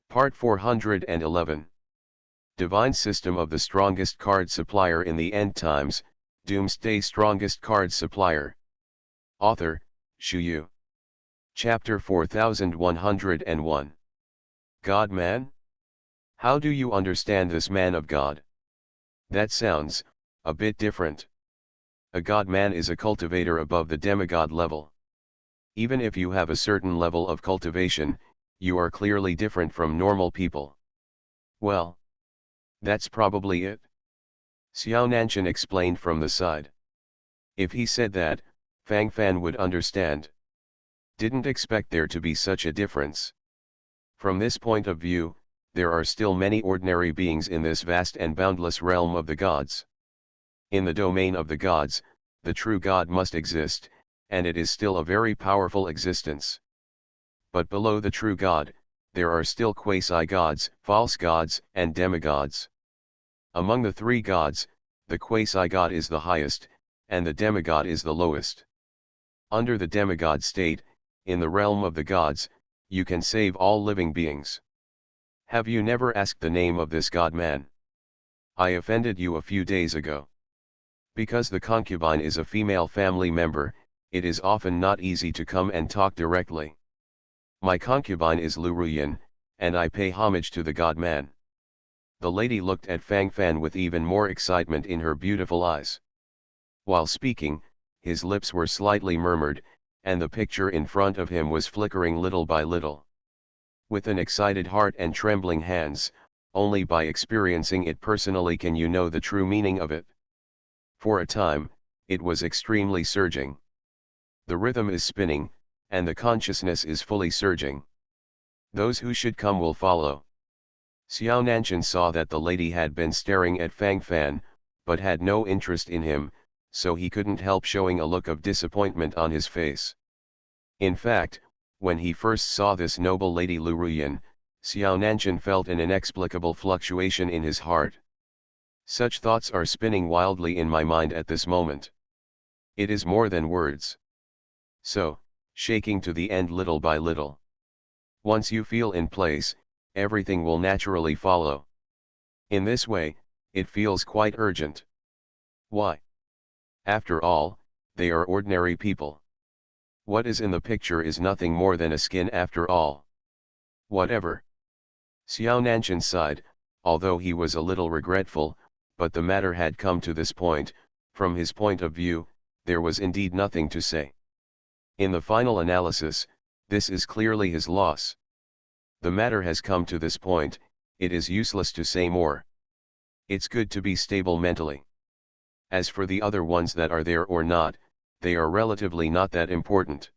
Part 411. Divine System of the Strongest Card Supplier in the End Times, Doomsday Strongest Card Supplier. Author, Shu Yu. Chapter 4101. God-Man? How do you understand this man of God? That sounds a bit different. A God-Man is a cultivator above the demigod level. Even if you have a certain level of cultivation, you are clearly different from normal people. Well, that's probably it. Xiao Nanshan explained from the side. If he said that, Fang Fan would understand. Didn't expect there to be such a difference. From this point of view, there are still many ordinary beings in this vast and boundless realm of the gods. In the domain of the gods, the true God must exist, and it is still a very powerful existence. But below the true God, there are still quasi-gods, false gods, and demigods. Among the three gods, the quasi-god is the highest, and the demigod is the lowest. Under the demigod state, in the realm of the gods, you can save all living beings. Have you never asked the name of this God-Man? I offended you a few days ago. Because the concubine is a female family member, it is often not easy to come and talk directly. My concubine is Lu Ruyan, and I pay homage to the God-Man. The lady looked at Fang Fan with even more excitement in her beautiful eyes. While speaking, his lips were slightly murmured, and the picture in front of him was flickering little by little. With an excited heart and trembling hands, only by experiencing it personally can you know the true meaning of it. For a time, it was extremely surging. The rhythm is spinning, and the consciousness is fully surging. Those who should come will follow. Xiao Nanshan saw that the lady had been staring at Fang Fan, but had no interest in him, so he couldn't help showing a look of disappointment on his face. In fact, when he first saw this noble lady Lu Ruyan, Xiao Nanshan felt an inexplicable fluctuation in his heart. Such thoughts are spinning wildly in my mind at this moment. It is more than words. So, shaking to the end little by little. Once you feel in place, everything will naturally follow. In this way, it feels quite urgent. Why? After all, they are ordinary people. What is in the picture is nothing more than a skin after all. Whatever. Xiao Nanshan sighed, although he was a little regretful, but the matter had come to this point. From his point of view, there was indeed nothing to say. In the final analysis, this is clearly his loss. The matter has come to this point, it is useless to say more. It's good to be stable mentally. As for the other ones that are there or not, they are relatively not that important.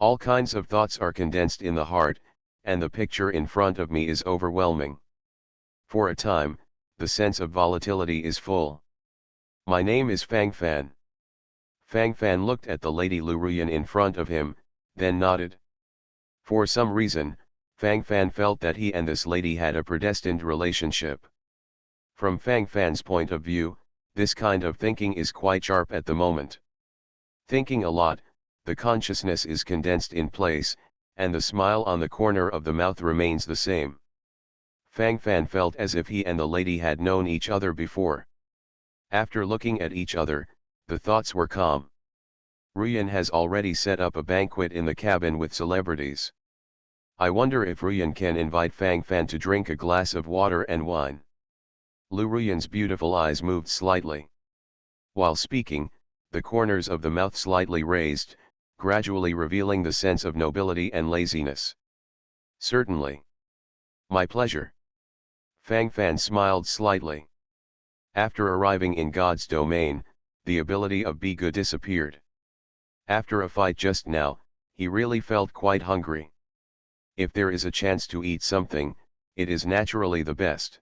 All kinds of thoughts are condensed in the heart, and the picture in front of me is overwhelming. For a time, the sense of volatility is full. My name is Fang Fan. Fang Fan looked at the lady Lu Ruyan in front of him, then nodded. For some reason, Fang Fan felt that he and this lady had a predestined relationship. From Fang Fan's point of view, this kind of thinking is quite sharp at the moment. Thinking a lot, the consciousness is condensed in place, and the smile on the corner of the mouth remains the same. Fang Fan felt as if he and the lady had known each other before. After looking at each other, the thoughts were calm. Ruyan has already set up a banquet in the cabin with celebrities. I wonder if Ruyan can invite Fang Fan to drink a glass of water and wine. Lu Ruyan's beautiful eyes moved slightly. While speaking, the corners of the mouth slightly raised, gradually revealing the sense of nobility and laziness. Certainly. My pleasure. Fang Fan smiled slightly. After arriving in God's domain, the ability of be good disappeared. After a fight just now, he really felt quite hungry. If there is a chance to eat something, it is naturally the best.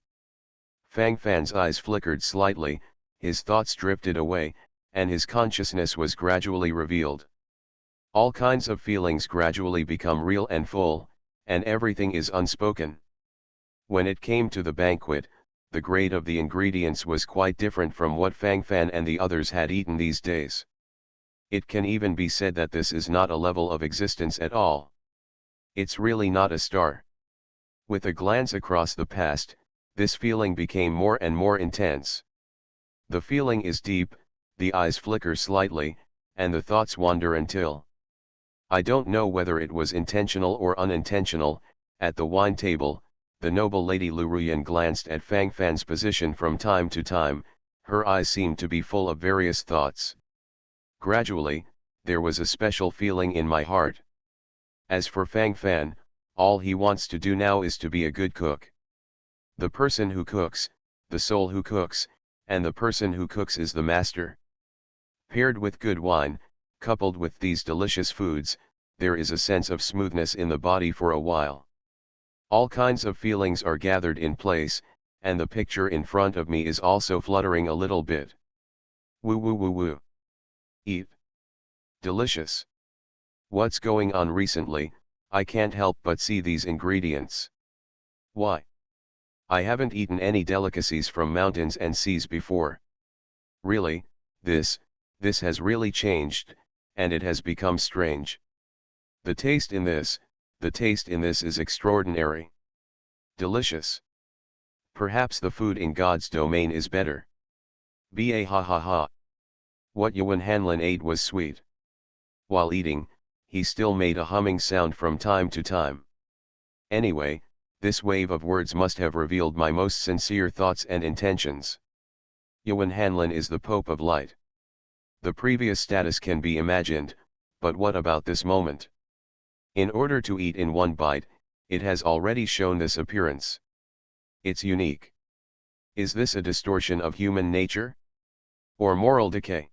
Fang Fan's eyes flickered slightly, his thoughts drifted away, and his consciousness was gradually revealed. All kinds of feelings gradually become real and full, and everything is unspoken. When it came to the banquet, the grade of the ingredients was quite different from what Fang Fan and the others had eaten these days. It can even be said that this is not a level of existence at all. It's really not a star. With a glance across the past, this feeling became more and more intense. The feeling is deep, the eyes flicker slightly, and the thoughts wander until, I don't know whether it was intentional or unintentional. At the wine table, the noble Lady Lu Ruyan glanced at Fang Fan's position from time to time. Her eyes seemed to be full of various thoughts. Gradually, there was a special feeling in my heart. As for Fang Fan, all he wants to do now is to be a good cook. The person who cooks, the soul who cooks, and the person who cooks is the master. Paired with good wine, coupled with these delicious foods, there is a sense of smoothness in the body for a while. All kinds of feelings are gathered in place, and the picture in front of me is also fluttering a little bit. Woo woo woo woo. Eat. Delicious. What's going on recently? I can't help but see these ingredients. Why? I haven't eaten any delicacies from mountains and seas before. Really, this has really changed, and it has become strange. The taste in this is extraordinary. Delicious. Perhaps the food in God's domain is better. Ba ha ha ha. What Yuan Hanlin ate was sweet. While eating, he still made a humming sound from time to time. Anyway, this wave of words must have revealed my most sincere thoughts and intentions. Yuan Hanlin is the Pope of Light. The previous status can be imagined, but what about this moment? In order to eat in one bite, it has already shown this appearance. It's unique. Is this a distortion of human nature? Or moral decay?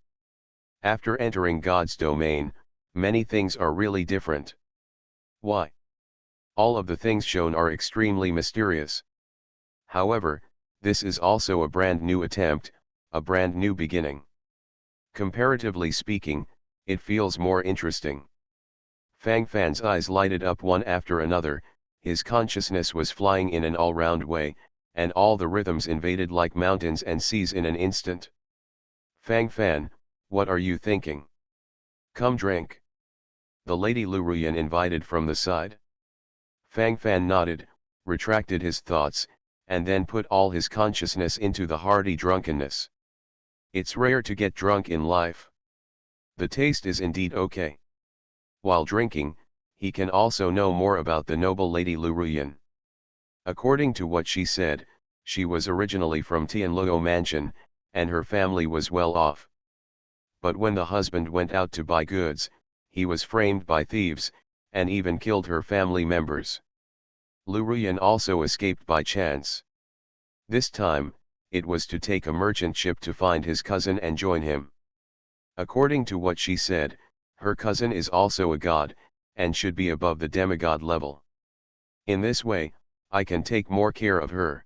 After entering God's domain, many things are really different. Why? All of the things shown are extremely mysterious. However, this is also a brand new attempt, a brand new beginning. Comparatively speaking, it feels more interesting. Fang Fan's eyes lighted up one after another, his consciousness was flying in an all-round way, and all the rhythms invaded like mountains and seas in an instant. Fang Fan, what are you thinking? Come drink. The Lady Lu Ruyan invited from the side. Fang Fan nodded, retracted his thoughts, and then put all his consciousness into the hearty drunkenness. It's rare to get drunk in life. The taste is indeed okay. While drinking, he can also know more about the noble Lady Lu Ruyan. According to what she said, she was originally from Tianluo Mansion, and her family was well off. But when the husband went out to buy goods, he was framed by thieves, and even killed her family members. Lu Ruyan also escaped by chance. This time, it was to take a merchant ship to find his cousin and join him. According to what she said, her cousin is also a god, and should be above the demigod level. In this way, I can take more care of her.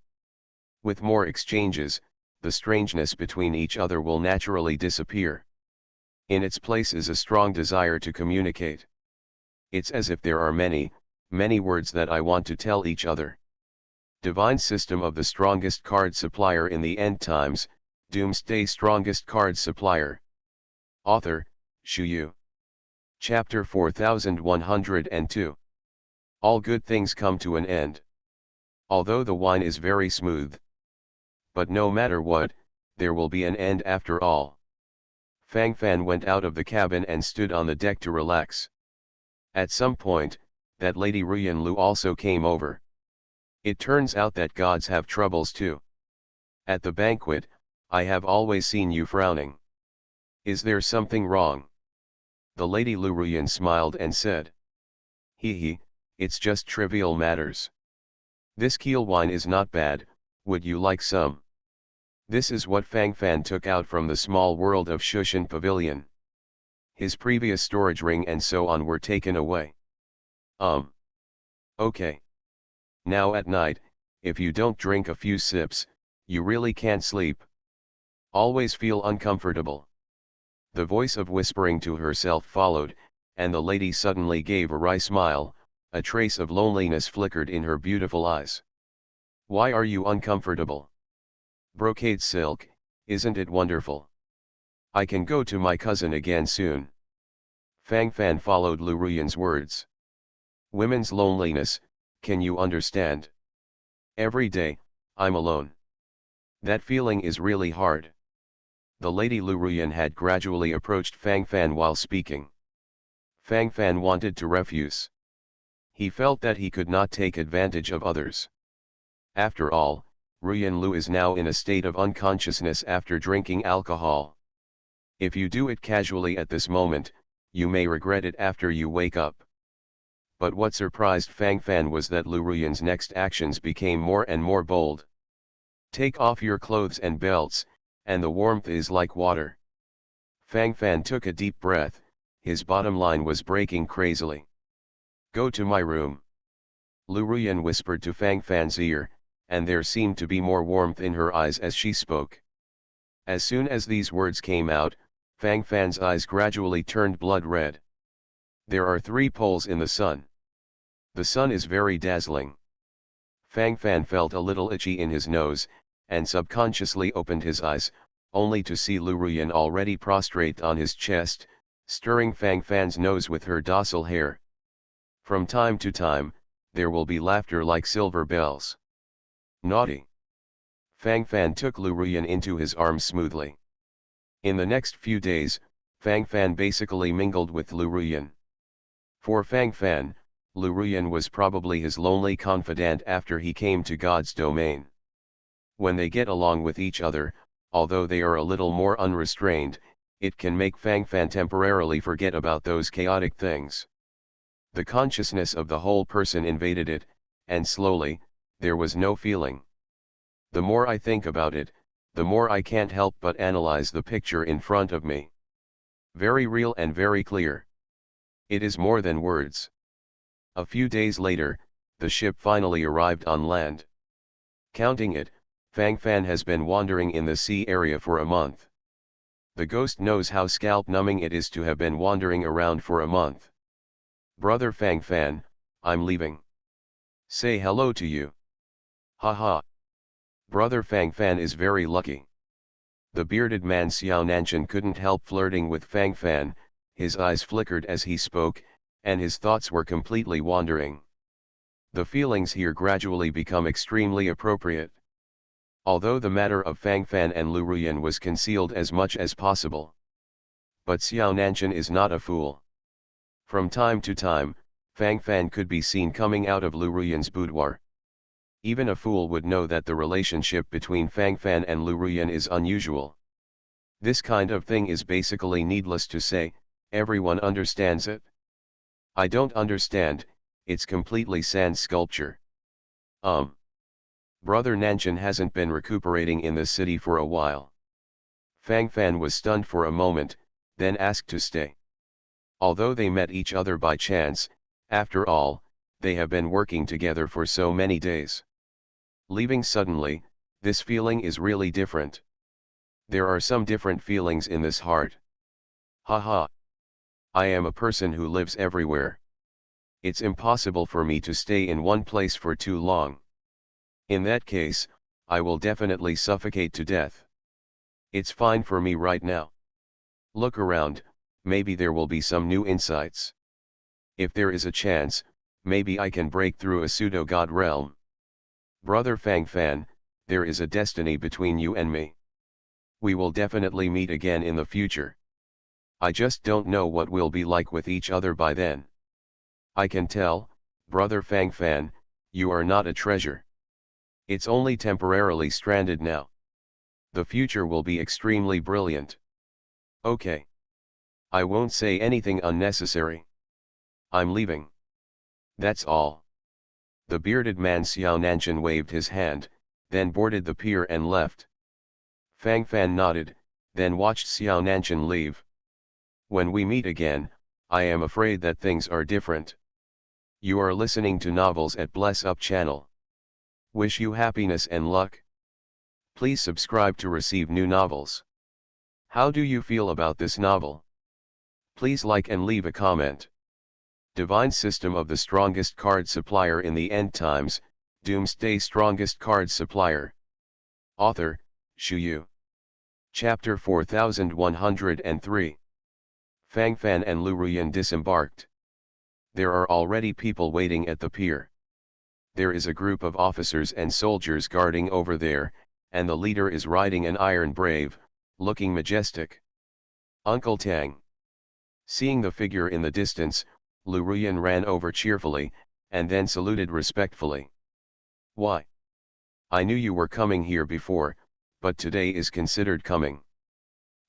With more exchanges, the strangeness between each other will naturally disappear. In its place is a strong desire to communicate. It's as if there are many, many words that I want to tell each other. Divine System of the Strongest Card Supplier in the End Times, Doomsday Strongest Card Supplier. Author, Shu Yu. Chapter 4102. All good things come to an end. Although the wine is very smooth. But no matter what, there will be an end after all. Fang Fan went out of the cabin and stood on the deck to relax. At some point, that Lady Ruyan Lu also came over. It turns out that gods have troubles too. At the banquet, I have always seen you frowning. Is there something wrong? The Lady Lu Ruyan smiled and said. Hee, it's just trivial matters. This keel wine is not bad, would you like some? This is what Fang Fan took out from the small world of Shushan Pavilion. His previous storage ring and so on were taken away. Okay. Now at night, if you don't drink a few sips, you really can't sleep. Always feel uncomfortable. The voice of whispering to herself followed, and the lady suddenly gave a wry smile, a trace of loneliness flickered in her beautiful eyes. Why are you uncomfortable? Brocade silk, isn't it wonderful? I can go to my cousin again soon. Fang Fan followed Lu Ruyan's words. Women's loneliness, can you understand? Every day, I'm alone. That feeling is really hard. The Lady Lu Ruyan had gradually approached Fang Fan while speaking. Fang Fan wanted to refuse. He felt that he could not take advantage of others. After all, Ruyan Lu is now in a state of unconsciousness after drinking alcohol. If you do it casually at this moment, you may regret it after you wake up. But what surprised Fang Fan was that Lu Ruyan's next actions became more and more bold. Take off your clothes and belts, and the warmth is like water. Fang Fan took a deep breath, his bottom line was breaking crazily. Go to my room. Lu Ruyan whispered to Fang Fan's ear, and there seemed to be more warmth in her eyes as she spoke. As soon as these words came out, Fang Fan's eyes gradually turned blood red. There are 3 poles in the sun. The sun is very dazzling. Fang Fan felt a little itchy in his nose, and subconsciously opened his eyes, only to see Lu Ruyan already prostrate on his chest, stirring Fang Fan's nose with her docile hair. From time to time, there will be laughter like silver bells. Naughty. Fang Fan took Lu Ruyan into his arms smoothly. In the next few days, Fang Fan basically mingled with Lu Ruyan. For Fang Fan, Lu Ruyan was probably his lonely confidant after he came to God's domain. When they get along with each other, although they are a little more unrestrained, it can make Fang Fan temporarily forget about those chaotic things. The consciousness of the whole person invaded it, and slowly, there was no feeling. The more I think about it, the more I can't help but analyze the picture in front of me. Very real and very clear. It is more than words. A few days later, the ship finally arrived on land. Counting it, Fang Fan has been wandering in the sea area for a month. The ghost knows how scalp-numbing it is to have been wandering around for a month. Brother Fang Fan, I'm leaving. Say hello to you. Haha. Brother Fang Fan is very lucky. The bearded man Xiao Nanshan couldn't help flirting with Fang Fan, his eyes flickered as he spoke, and his thoughts were completely wandering. The feelings here gradually become extremely appropriate. Although the matter of Fang Fan and Lu Ruyan was concealed as much as possible. But Xiao Nanshan is not a fool. From time to time, Fang Fan could be seen coming out of Lu Ruyan's boudoir. Even a fool would know that the relationship between Fang Fan and Lu Ruyan is unusual. This kind of thing is basically needless to say, everyone understands it. I don't understand, it's completely sand sculpture. Brother Nanshan hasn't been recuperating in the city for a while. Fang Fan was stunned for a moment, then asked to stay. Although they met each other by chance, after all, they have been working together for so many days. Leaving suddenly, this feeling is really different. There are some different feelings in this heart. Haha. I am a person who lives everywhere. It's impossible for me to stay in one place for too long. In that case, I will definitely suffocate to death. It's fine for me right now. Look around, maybe there will be some new insights. If there is a chance, maybe I can break through a pseudo-god realm. Brother Fang Fan, there is a destiny between you and me. We will definitely meet again in the future. I just don't know what we'll be like with each other by then. I can tell, Brother Fang Fan, you are not a treasure. It's only temporarily stranded now. The future will be extremely brilliant. Okay. I won't say anything unnecessary. I'm leaving. That's all. The bearded man Xiao Nanshan waved his hand, then boarded the pier and left. Fang Fan nodded, then watched Xiao Nanshan leave. When we meet again, I am afraid that things are different. You are listening to Novels at Bless Up channel. Wish you happiness and luck. Please subscribe to receive new novels. How do you feel about this novel? Please like and leave a comment. Divine System of the Strongest Card Supplier in the End Times, Doomsday Strongest Card Supplier. Author, Shu Yu. Chapter 4103. Fang Fan and Lu Ruyan disembarked. There are already people waiting at the pier. there is a group of officers and soldiers guarding over there, and the leader is riding an iron brave, looking majestic. Uncle Tang. Seeing the figure in the distance, Lu Ruyan ran over cheerfully, and then saluted respectfully. Why? I knew you were coming here before, but today is considered coming.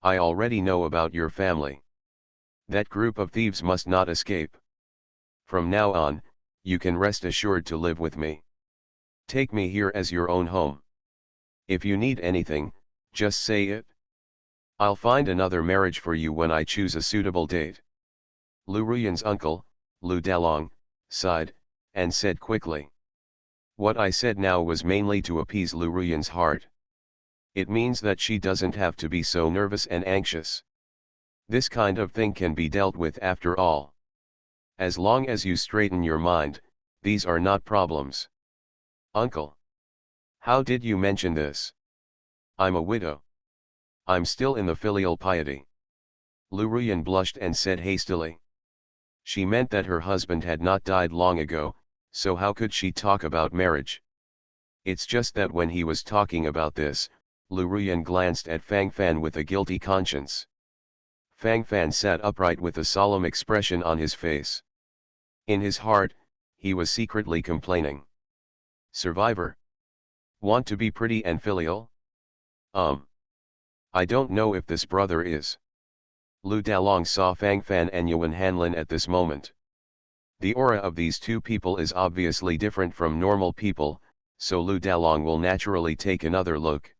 I already know about your family. That group of thieves must not escape. From now on, you can rest assured to live with me. Take me here as your own home. If you need anything, just say it. I'll find another marriage for you when I choose a suitable date. Lu Ruyan's uncle, Lu Dalong, sighed, and said quickly. What I said now was mainly to appease Lu Ruyan's heart. It means that she doesn't have to be so nervous and anxious. This kind of thing can be dealt with after all. As long as you straighten your mind, these are not problems. Uncle. How did you mention this? I'm a widow. I'm still in the filial piety. Lu Ruyan blushed and said hastily. She meant that her husband had not died long ago, so how could she talk about marriage? It's just that when he was talking about this, Lu Ruyan glanced at Fang Fan with a guilty conscience. Fang Fan sat upright with a solemn expression on his face. In his heart, he was secretly complaining. Survivor? Want to be pretty and filial? I don't know if this brother is. Lu Dalong saw Fang Fan and Yuan Hanlin at this moment. The aura of these two people is obviously different from normal people, so Lu Dalong will naturally take another look.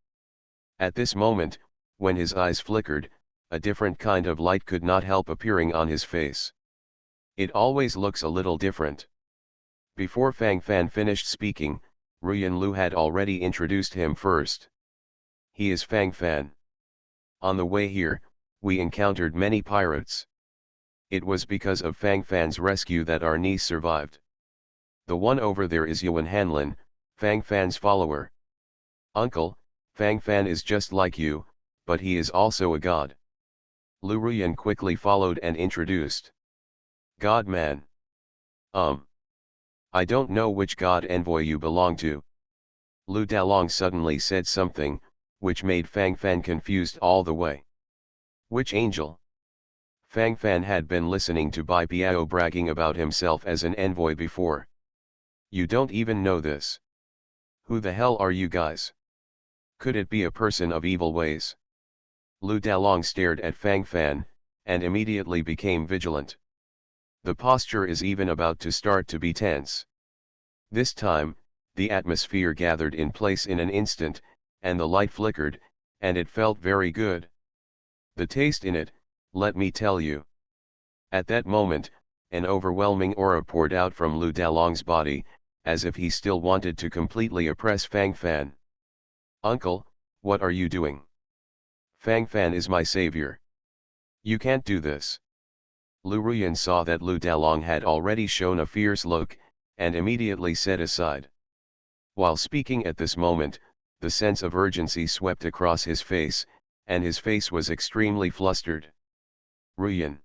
At this moment, when his eyes flickered, a different kind of light could not help appearing on his face. It always looks a little different. Before Fang Fan finished speaking, Ruyan Lu had already introduced him first. He is Fang Fan. On the way here, we encountered many pirates. It was because of Fang Fan's rescue that our niece survived. The one over there is Yuan Hanlin, Fang Fan's follower. Uncle, Fang Fan is just like you, but he is also a god. Lu Ruyan quickly followed and introduced. God man. I don't know which god envoy you belong to. Lu Dalong suddenly said something, which made Fang Fan confused all the way. Which angel? Fang Fan had been listening to Bai Piao bragging about himself as an envoy before. You don't even know this. Who the hell are you guys? Could it be a person of evil ways? Lu Dalong stared at Fang Fan, and immediately became vigilant. The posture is even about to start to be tense. This time, the atmosphere gathered in place in an instant, and the light flickered, and it felt very good. The taste in it, let me tell you. At that moment, an overwhelming aura poured out from Lu Dalong's body, as if he still wanted to completely oppress Fang Fan. Uncle, what are you doing? Fang Fan is my savior. You can't do this. Lu Ruyan saw that Lu Dalong had already shown a fierce look, and immediately set aside. While speaking at this moment, the sense of urgency swept across his face, and his face was extremely flustered. Ruyan.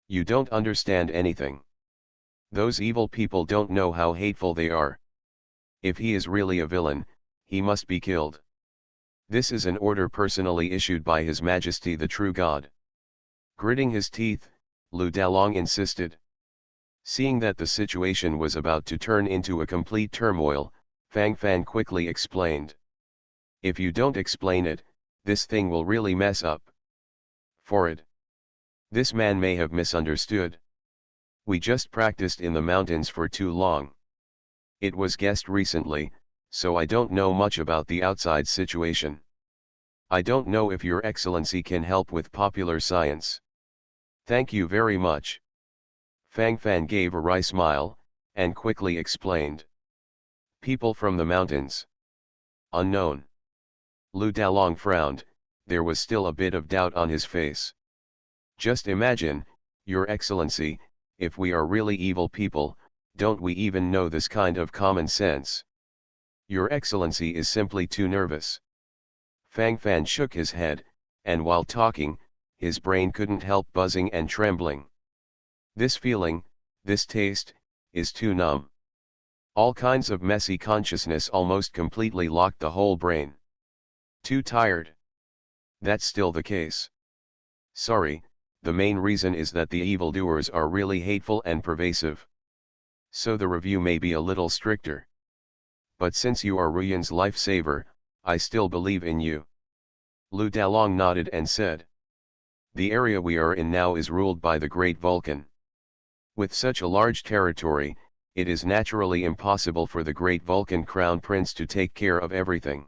You don't understand anything. Those evil people don't know how hateful they are. If he is really a villain, he must be killed. This is an order personally issued by His Majesty the True God. Gritting his teeth, Lu Dalong insisted. Seeing that the situation was about to turn into a complete turmoil, Fang Fan quickly explained. If you don't explain it, this thing will really mess up. For it. This man may have misunderstood. We just practiced in the mountains for too long. It was guessed recently, so I don't know much about the outside situation. I don't know if Your Excellency can help with popular science. Thank you very much. Fang Fan gave a wry smile, and quickly explained. People from the mountains. Unknown. Lu Dalong frowned, there was still a bit of doubt on his face. Just imagine, Your Excellency, if we are really evil people, don't we even know this kind of common sense? Your Excellency is simply too nervous. Fang Fan shook his head, and while talking, his brain couldn't help buzzing and trembling. This feeling, this taste, is too numb. All kinds of messy consciousness almost completely locked the whole brain. Too tired. That's still the case. Sorry, the main reason is that the evildoers are really hateful and pervasive. So the review may be a little stricter. But since you are Ruyan's lifesaver, I still believe in you. Lu Dalong nodded and said. The area we are in now is ruled by the Great Vulcan. With such a large territory, it is naturally impossible for the Great Vulcan Crown Prince to take care of everything.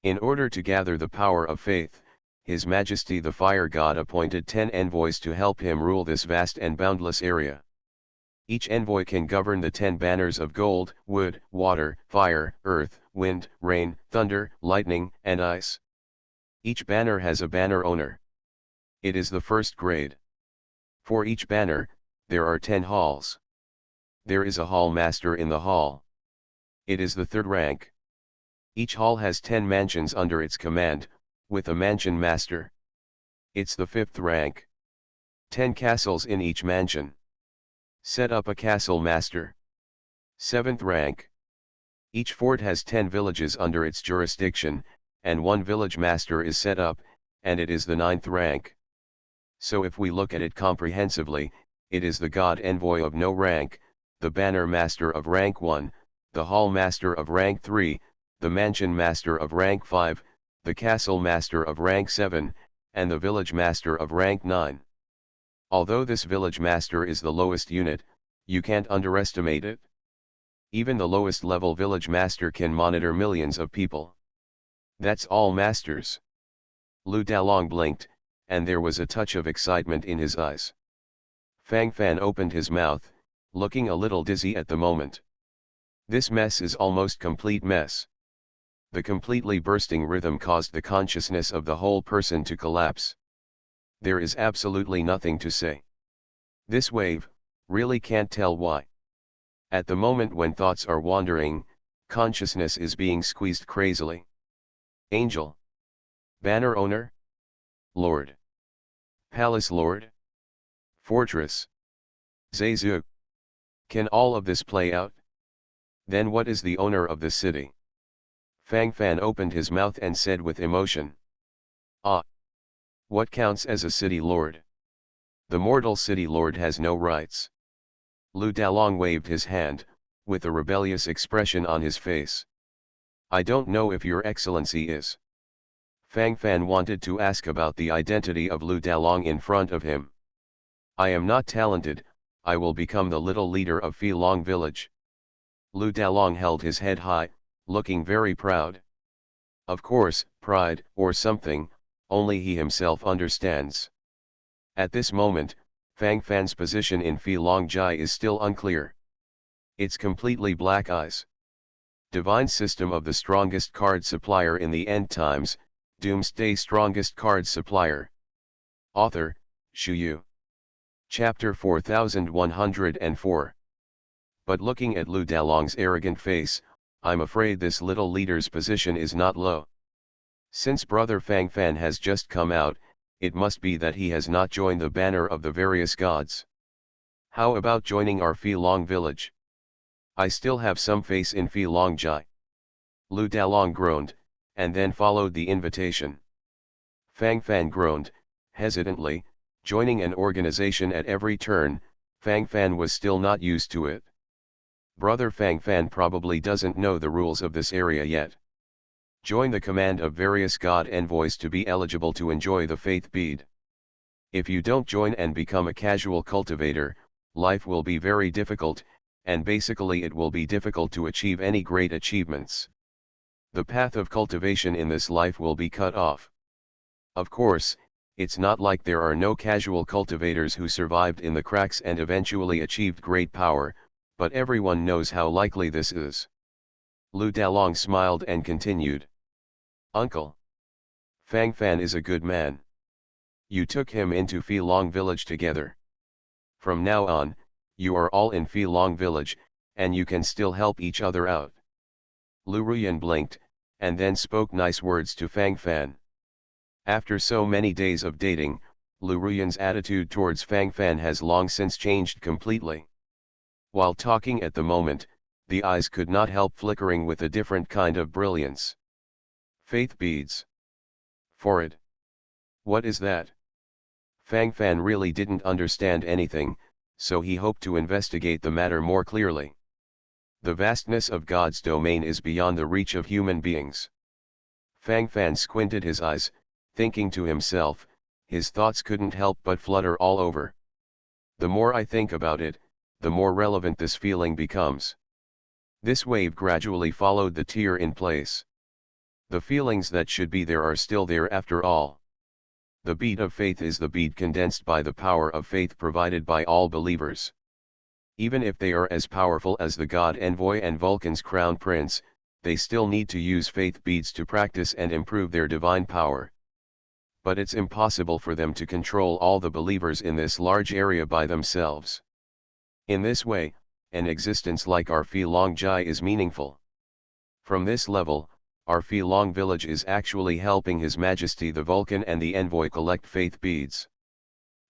In order to gather the power of faith, His Majesty the Fire God appointed 10 envoys to help him rule this vast and boundless area. Each envoy can govern the 10 banners of gold, wood, water, fire, earth, wind, rain, thunder, lightning, and ice. Each banner has a banner owner. It is the first grade. For each banner, there are 10 halls. There is a hall master in the hall. It is the third rank. Each hall has 10 mansions under its command, with a mansion master. It's the 5th rank. 10 castles in each mansion. Set up a castle master. 7th rank. Each fort has 10 villages under its jurisdiction, and 1 village master is set up, and it is the 9th rank. So if we look at it comprehensively, it is the god envoy of no rank, the banner master of rank 1, the hall master of rank 3, the mansion master of rank 5, the castle master of rank 7, and the village master of rank 9. Although this village master is the lowest unit, you can't underestimate it. Even the lowest level village master can monitor millions of people. That's all masters. Lu Dalong blinked, and there was a touch of excitement in his eyes. Fang Fan opened his mouth, looking a little dizzy at the moment. This mess is almost complete mess. The completely bursting rhythm caused the consciousness of the whole person to collapse. There is absolutely nothing to say. This wave, really can't tell why. At the moment when thoughts are wandering, consciousness is being squeezed crazily. Angel. Banner owner. Lord. Palace Lord. Fortress. Zezuk. Can all of this play out? Then what is the owner of the city? Fang Fan opened his mouth and said with emotion. Ah! What counts as a city lord? The mortal city lord has no rights. Lu Dalong waved his hand, with a rebellious expression on his face. I don't know if your excellency is. Fang Fan wanted to ask about the identity of Lu Dalong in front of him. I am not talented, I will become the little leader of Phi Long village. Lu Dalong held his head high, looking very proud. Of course, pride, or something, only he himself understands. At this moment, Fang Fan's position in Phi Long Jai is still unclear. It's completely black eyes. Divine System of the Strongest Card Supplier in the End Times, Doomsday Strongest Card Supplier. Author, Shu Yu. Chapter 4104. But looking at Lu Dalong's arrogant face, I'm afraid this little leader's position is not low. Since Brother Fang Fan has just come out, it must be that he has not joined the banner of the various gods. How about joining our Phi Long village? I still have some faith in Phi Long Jai. Lu Dalong groaned, and then followed the invitation. Fang Fan groaned, hesitantly, joining an organization at every turn. Fang Fan was still not used to it. Brother Fang Fan probably doesn't know the rules of this area yet. Join the command of various god envoys to be eligible to enjoy the faith bead. If you don't join and become a casual cultivator, life will be very difficult, and basically it will be difficult to achieve any great achievements. The path of cultivation in this life will be cut off. Of course, it's not like there are no casual cultivators who survived in the cracks and eventually achieved great power, but everyone knows how likely this is. Lu Dalong smiled and continued. Uncle. Fang Fan is a good man. You took him into Phi Long village together. From now on, you are all in Phi Long village, and you can still help each other out. Lu Ruyan blinked, and then spoke nice words to Fang Fan. After so many days of dating, Lu Ruyan's attitude towards Fang Fan has long since changed completely. While talking at the moment, the eyes could not help flickering with a different kind of brilliance. Faith beads. Forward. What is that? Fang Fan really didn't understand anything, so he hoped to investigate the matter more clearly. The vastness of God's domain is beyond the reach of human beings. Fang Fan squinted his eyes, thinking to himself, his thoughts couldn't help but flutter all over. The more I think about it, the more relevant this feeling becomes. This wave gradually followed the tear in place. The feelings that should be there are still there after all. The bead of faith is the bead condensed by the power of faith provided by all believers. Even if they are as powerful as the God Envoy and Vulcan's Crown Prince, they still need to use faith beads to practice and improve their divine power. But it's impossible for them to control all the believers in this large area by themselves. In this way, an existence like our Phi Long Jai is meaningful. From this level, our Phi Long village is actually helping His Majesty the Vulcan and the Envoy collect faith beads.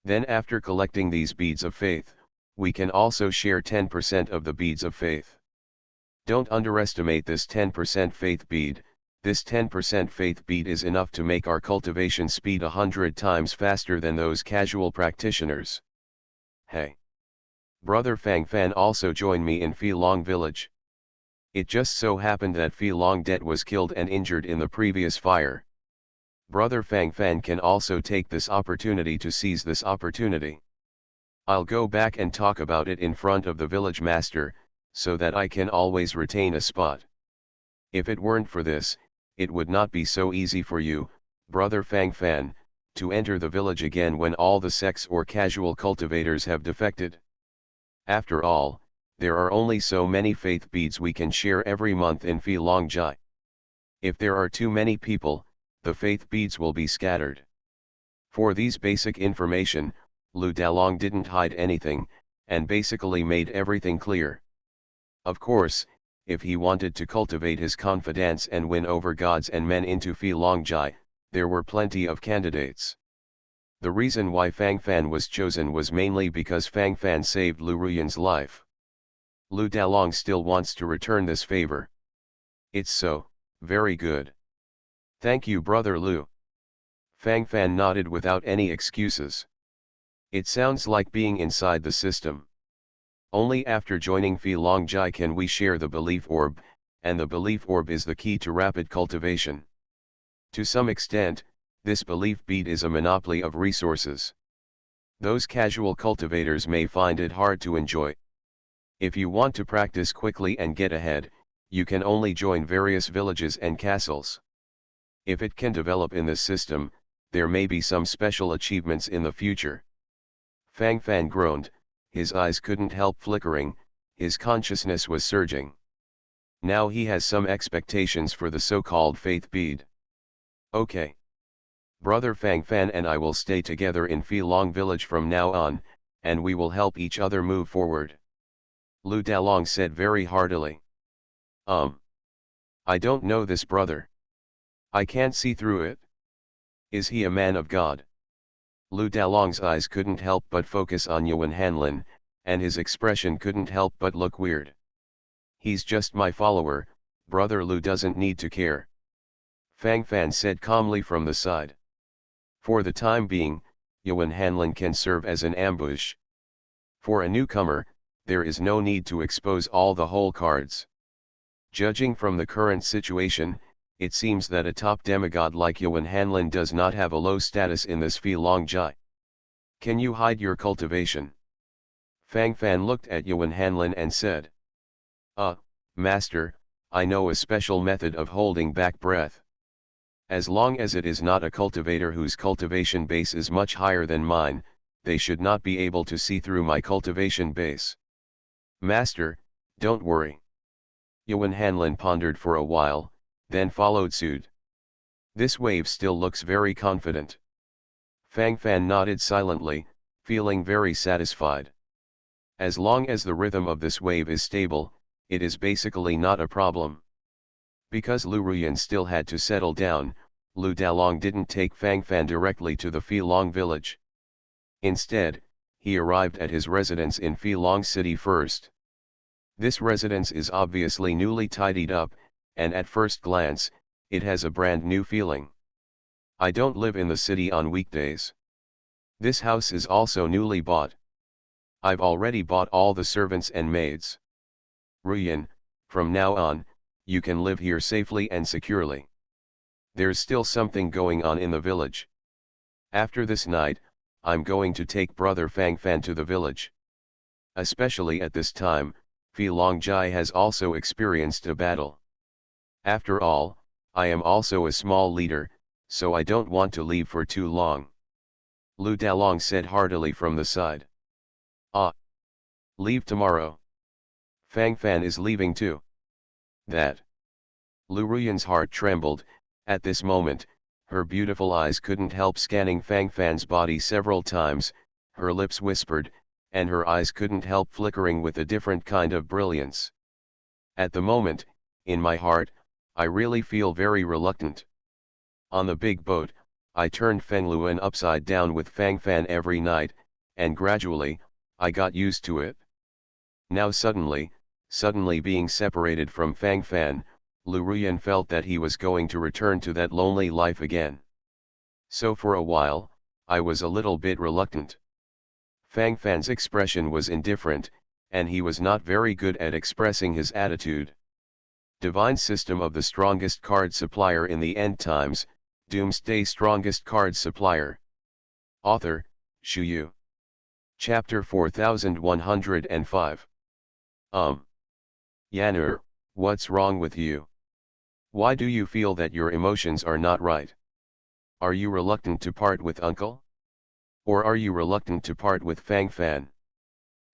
Then after collecting these beads of faith, we can also share 10% of the beads of faith. Don't underestimate this 10% faith bead. This 10% faith bead is enough to make our cultivation speed 100 times faster than those casual practitioners. Hey! Brother Fang Fan also joined me in Phi Long village. It just so happened that Phi Long Det was killed and injured in the previous fire. Brother Fang Fan can also take this opportunity to seize this opportunity. I'll go back and talk about it in front of the village master, so that I can always retain a spot. If it weren't for this, it would not be so easy for you, Brother Fang Fan, to enter the village again when all the sects or casual cultivators have defected. After all, there are only so many faith beads we can share every month in Phi Long Jai. If there are too many people, the faith beads will be scattered. For these basic information, Lu Dalong didn't hide anything, and basically made everything clear. Of course, if he wanted to cultivate his confidence and win over gods and men into Phi Long Jai, there were plenty of candidates. The reason why Fang Fan was chosen was mainly because Fang Fan saved Lu Ruyan's life. Lu Dalong still wants to return this favor. It's so, very good. Thank you, Brother Lu. Fang Fan nodded without any excuses. It sounds like being inside the system. Only after joining Phi Long Jai can we share the belief orb, and the belief orb is the key to rapid cultivation. To some extent, this belief bead is a monopoly of resources. Those casual cultivators may find it hard to enjoy. If you want to practice quickly and get ahead, you can only join various villages and castles. If it can develop in this system, there may be some special achievements in the future. Fang Fan groaned, his eyes couldn't help flickering, his consciousness was surging. Now he has some expectations for the so-called faith bead. Okay. Brother Fang Fan and I will stay together in Phi Long village from now on, and we will help each other move forward. Lu Dalong said very heartily. I don't know this brother. I can't see through it. Is he a man of God? Lu Dalong's eyes couldn't help but focus on Yuan Hanlin, and his expression couldn't help but look weird. He's just my follower, Brother Lu doesn't need to care. Fang Fan said calmly from the side. For the time being, Yuan Hanlin can serve as an ambush. For a newcomer, there is no need to expose all the whole cards. Judging from the current situation, it seems that a top demigod like Yuan Hanlin does not have a low status in this Phi Long Jai. Can you hide your cultivation? Fang Fan looked at Yuan Hanlin and said. Master, I know a special method of holding back breath. As long as it is not a cultivator whose cultivation base is much higher than mine, they should not be able to see through my cultivation base. Master, don't worry. Yuan Hanlin pondered for a while, then followed suit. This wave still looks very confident. Fang Fan nodded silently, feeling very satisfied. As long as the rhythm of this wave is stable, it is basically not a problem. Because Lu Ruyan still had to settle down, Lu Dalong didn't take Fang Fan directly to the Phi Long village. Instead, he arrived at his residence in Phi Long City first. This residence is obviously newly tidied up, and at first glance, it has a brand new feeling. I don't live in the city on weekdays. This house is also newly bought. I've already bought all the servants and maids. Ruyan, from now on, you can live here safely and securely. There's still something going on in the village. After this night, I'm going to take brother Fang Fan to the village. Especially at this time, Fi Longjai has also experienced a battle. After all, I am also a small leader, so I don't want to leave for too long. Lu Dalong said heartily from the side. Ah! Leave tomorrow. Fang Fan is leaving too. That. Lu Ruyan's heart trembled. At this moment, her beautiful eyes couldn't help scanning Fang Fan's body several times, her lips whispered, and her eyes couldn't help flickering with a different kind of brilliance. At the moment, in my heart, I really feel very reluctant. On the big boat, I turned Feng Luan upside down with Fang Fan every night, and gradually, I got used to it. Now suddenly being separated from Fang Fan, Lu Ruyan felt that he was going to return to that lonely life again. So for a while, I was a little bit reluctant. Fang Fan's expression was indifferent, and he was not very good at expressing his attitude. Divine System of the Strongest Card Supplier in the End Times, Doomsday Strongest Card Supplier. Author, Shu Yu. Chapter 4105. Yanur, what's wrong with you? Why do you feel that your emotions are not right? Are you reluctant to part with uncle? Or are you reluctant to part with Fang Fan?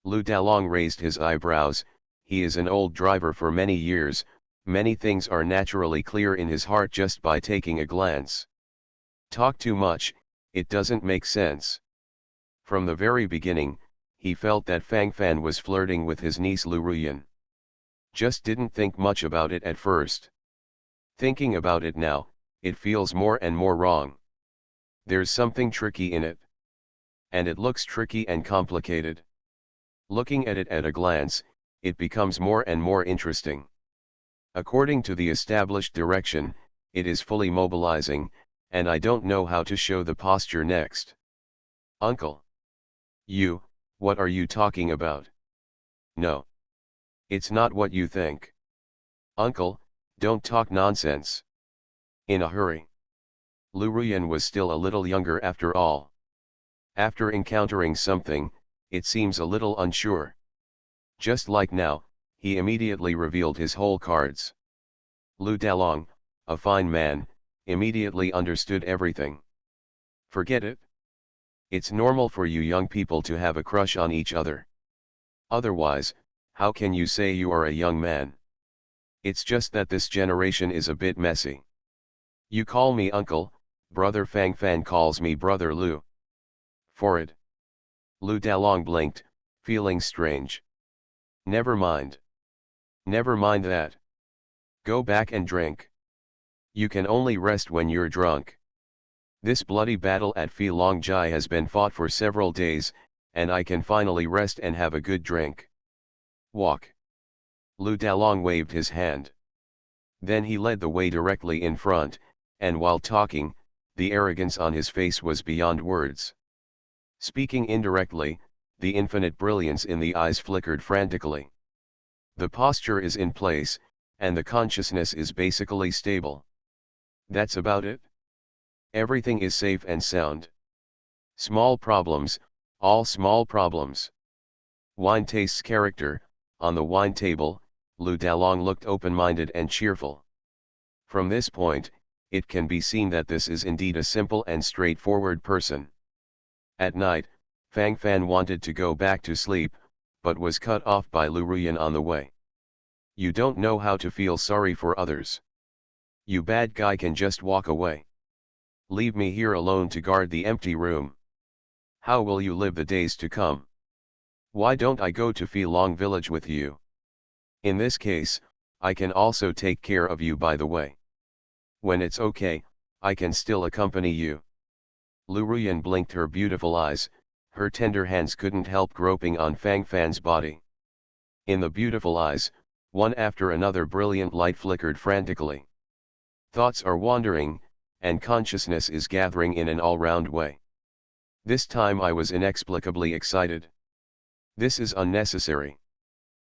Lu Dalong raised his eyebrows. He is an old driver for many years, many things are naturally clear in his heart just by taking a glance. Talk too much, it doesn't make sense. From the very beginning, he felt that Fang Fan was flirting with his niece Lu Ruyan. Just didn't think much about it at first. Thinking about it now, it feels more and more wrong. There's something tricky in it. And it looks tricky and complicated. Looking at it at a glance, it becomes more and more interesting. According to the established direction, it is fully mobilizing, and I don't know how to show the posture next. Uncle. What are you talking about? No. It's not what you think. Uncle, don't talk nonsense. In a hurry. Lu Ruyan was still a little younger after all. After encountering something, it seems a little unsure. Just like now, he immediately revealed his whole cards. Lu Dalong, a fine man, immediately understood everything. Forget it. It's normal for you young people to have a crush on each other. Otherwise, how can you say you are a young man? It's just that this generation is a bit messy. You call me uncle, brother Fang Fan calls me brother Lu. For it. Lu Dalong blinked, feeling strange. Never mind. Never mind that. Go back and drink. You can only rest when you're drunk. This bloody battle at Fi Longjai has been fought for several days, and I can finally rest and have a good drink. Walk. Lu Dalong waved his hand. Then he led the way directly in front, and while talking, the arrogance on his face was beyond words. Speaking indirectly, the infinite brilliance in the eyes flickered frantically. The posture is in place, and the consciousness is basically stable. That's about it. Everything is safe and sound. Small problems, all small problems. Wine tastes character. On the wine table, Lu Dalong looked open-minded and cheerful. From this point, it can be seen that this is indeed a simple and straightforward person. At night, Fang Fan wanted to go back to sleep, but was cut off by Lu Ruyan on the way. You don't know how to feel sorry for others. You bad guy can just walk away. Leave me here alone to guard the empty room. How will you live the days to come? Why don't I go to Phi Long village with you? In this case, I can also take care of you by the way. When it's okay, I can still accompany you. Lu Ruyan blinked her beautiful eyes, her tender hands couldn't help groping on Fang Fan's body. In the beautiful eyes, one after another brilliant light flickered frantically. Thoughts are wandering, and consciousness is gathering in an all-round way. This time I was inexplicably excited. This is unnecessary.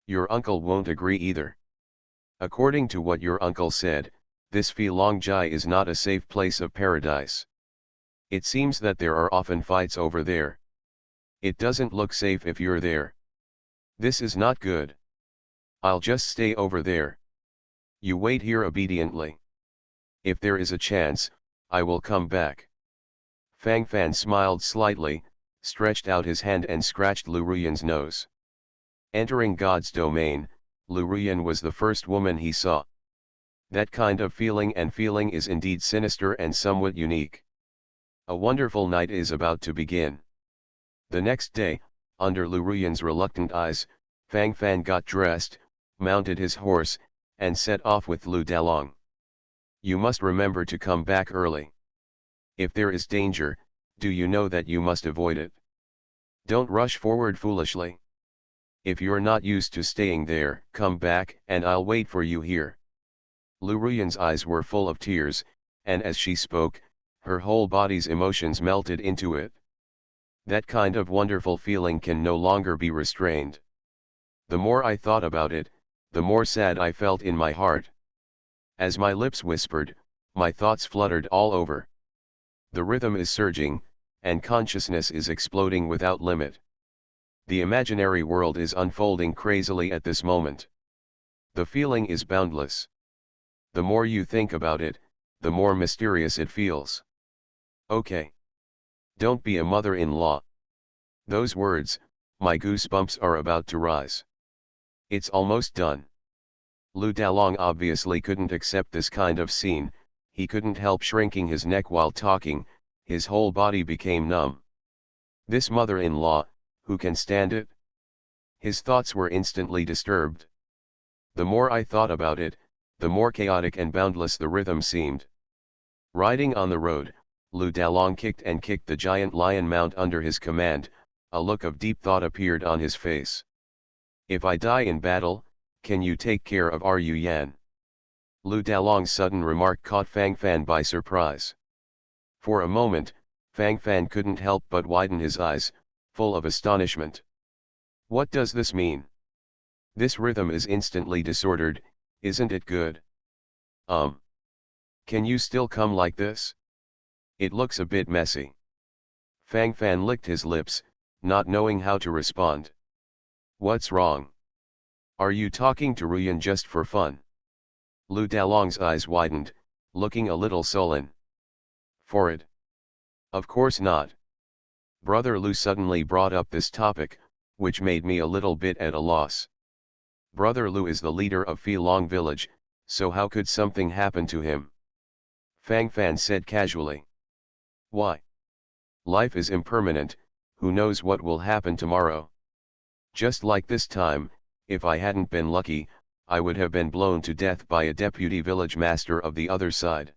Your uncle won't agree either. According to what your uncle said, this Filongjai is not a safe place of paradise. It seems that there are often fights over there. It doesn't look safe if you're there. This is not good. I'll just stay over there. You wait here obediently. If there is a chance, I will come back. Fang Fan smiled slightly, stretched out his hand and scratched Lu Ruyan's nose. Entering God's domain, Lu Ruyan was the first woman he saw. That kind of feeling is indeed sinister and somewhat unique. A wonderful night is about to begin. The next day, under Lu Ruyan's reluctant eyes, Fang Fan got dressed, mounted his horse, and set off with Lu Dalong. You must remember to come back early. If there is danger, do you know that you must avoid it? Don't rush forward foolishly. If you're not used to staying there, come back, and I'll wait for you here. Lu Ruyan's eyes were full of tears, and as she spoke, her whole body's emotions melted into it. That kind of wonderful feeling can no longer be restrained. The more I thought about it, the more sad I felt in my heart. As my lips whispered, my thoughts fluttered all over. The rhythm is surging, and consciousness is exploding without limit. The imaginary world is unfolding crazily at this moment. The feeling is boundless. The more you think about it, the more mysterious it feels. Okay. Don't be a mother-in-law. Those words, my goosebumps are about to rise. It's almost done. Lu Dalong obviously couldn't accept this kind of scene, he couldn't help shrinking his neck while talking, his whole body became numb. This mother-in-law, who can stand it? His thoughts were instantly disturbed. The more I thought about it, the more chaotic and boundless the rhythm seemed. Riding on the road, Lu Dalong kicked and kicked the giant lion mount under his command, a look of deep thought appeared on his face. If I die in battle, can you take care of Ru Yan? Lu Dalong's sudden remark caught Fang Fan by surprise. For a moment, Fang Fan couldn't help but widen his eyes, full of astonishment. What does this mean? This rhythm is instantly disordered, isn't it good? Can you still come like this? It looks a bit messy. Fang Fan licked his lips, not knowing how to respond. What's wrong? Are you talking to Ruyan just for fun? Lu Dalong's eyes widened, looking a little sullen. For it? Of course not. Brother Lu suddenly brought up this topic, which made me a little bit at a loss. Brother Lu is the leader of Filong village, so how could something happen to him? Fang Fan said casually. Why? Life is impermanent, who knows what will happen tomorrow? Just like this time, if I hadn't been lucky, I would have been blown to death by a deputy village master of the other side.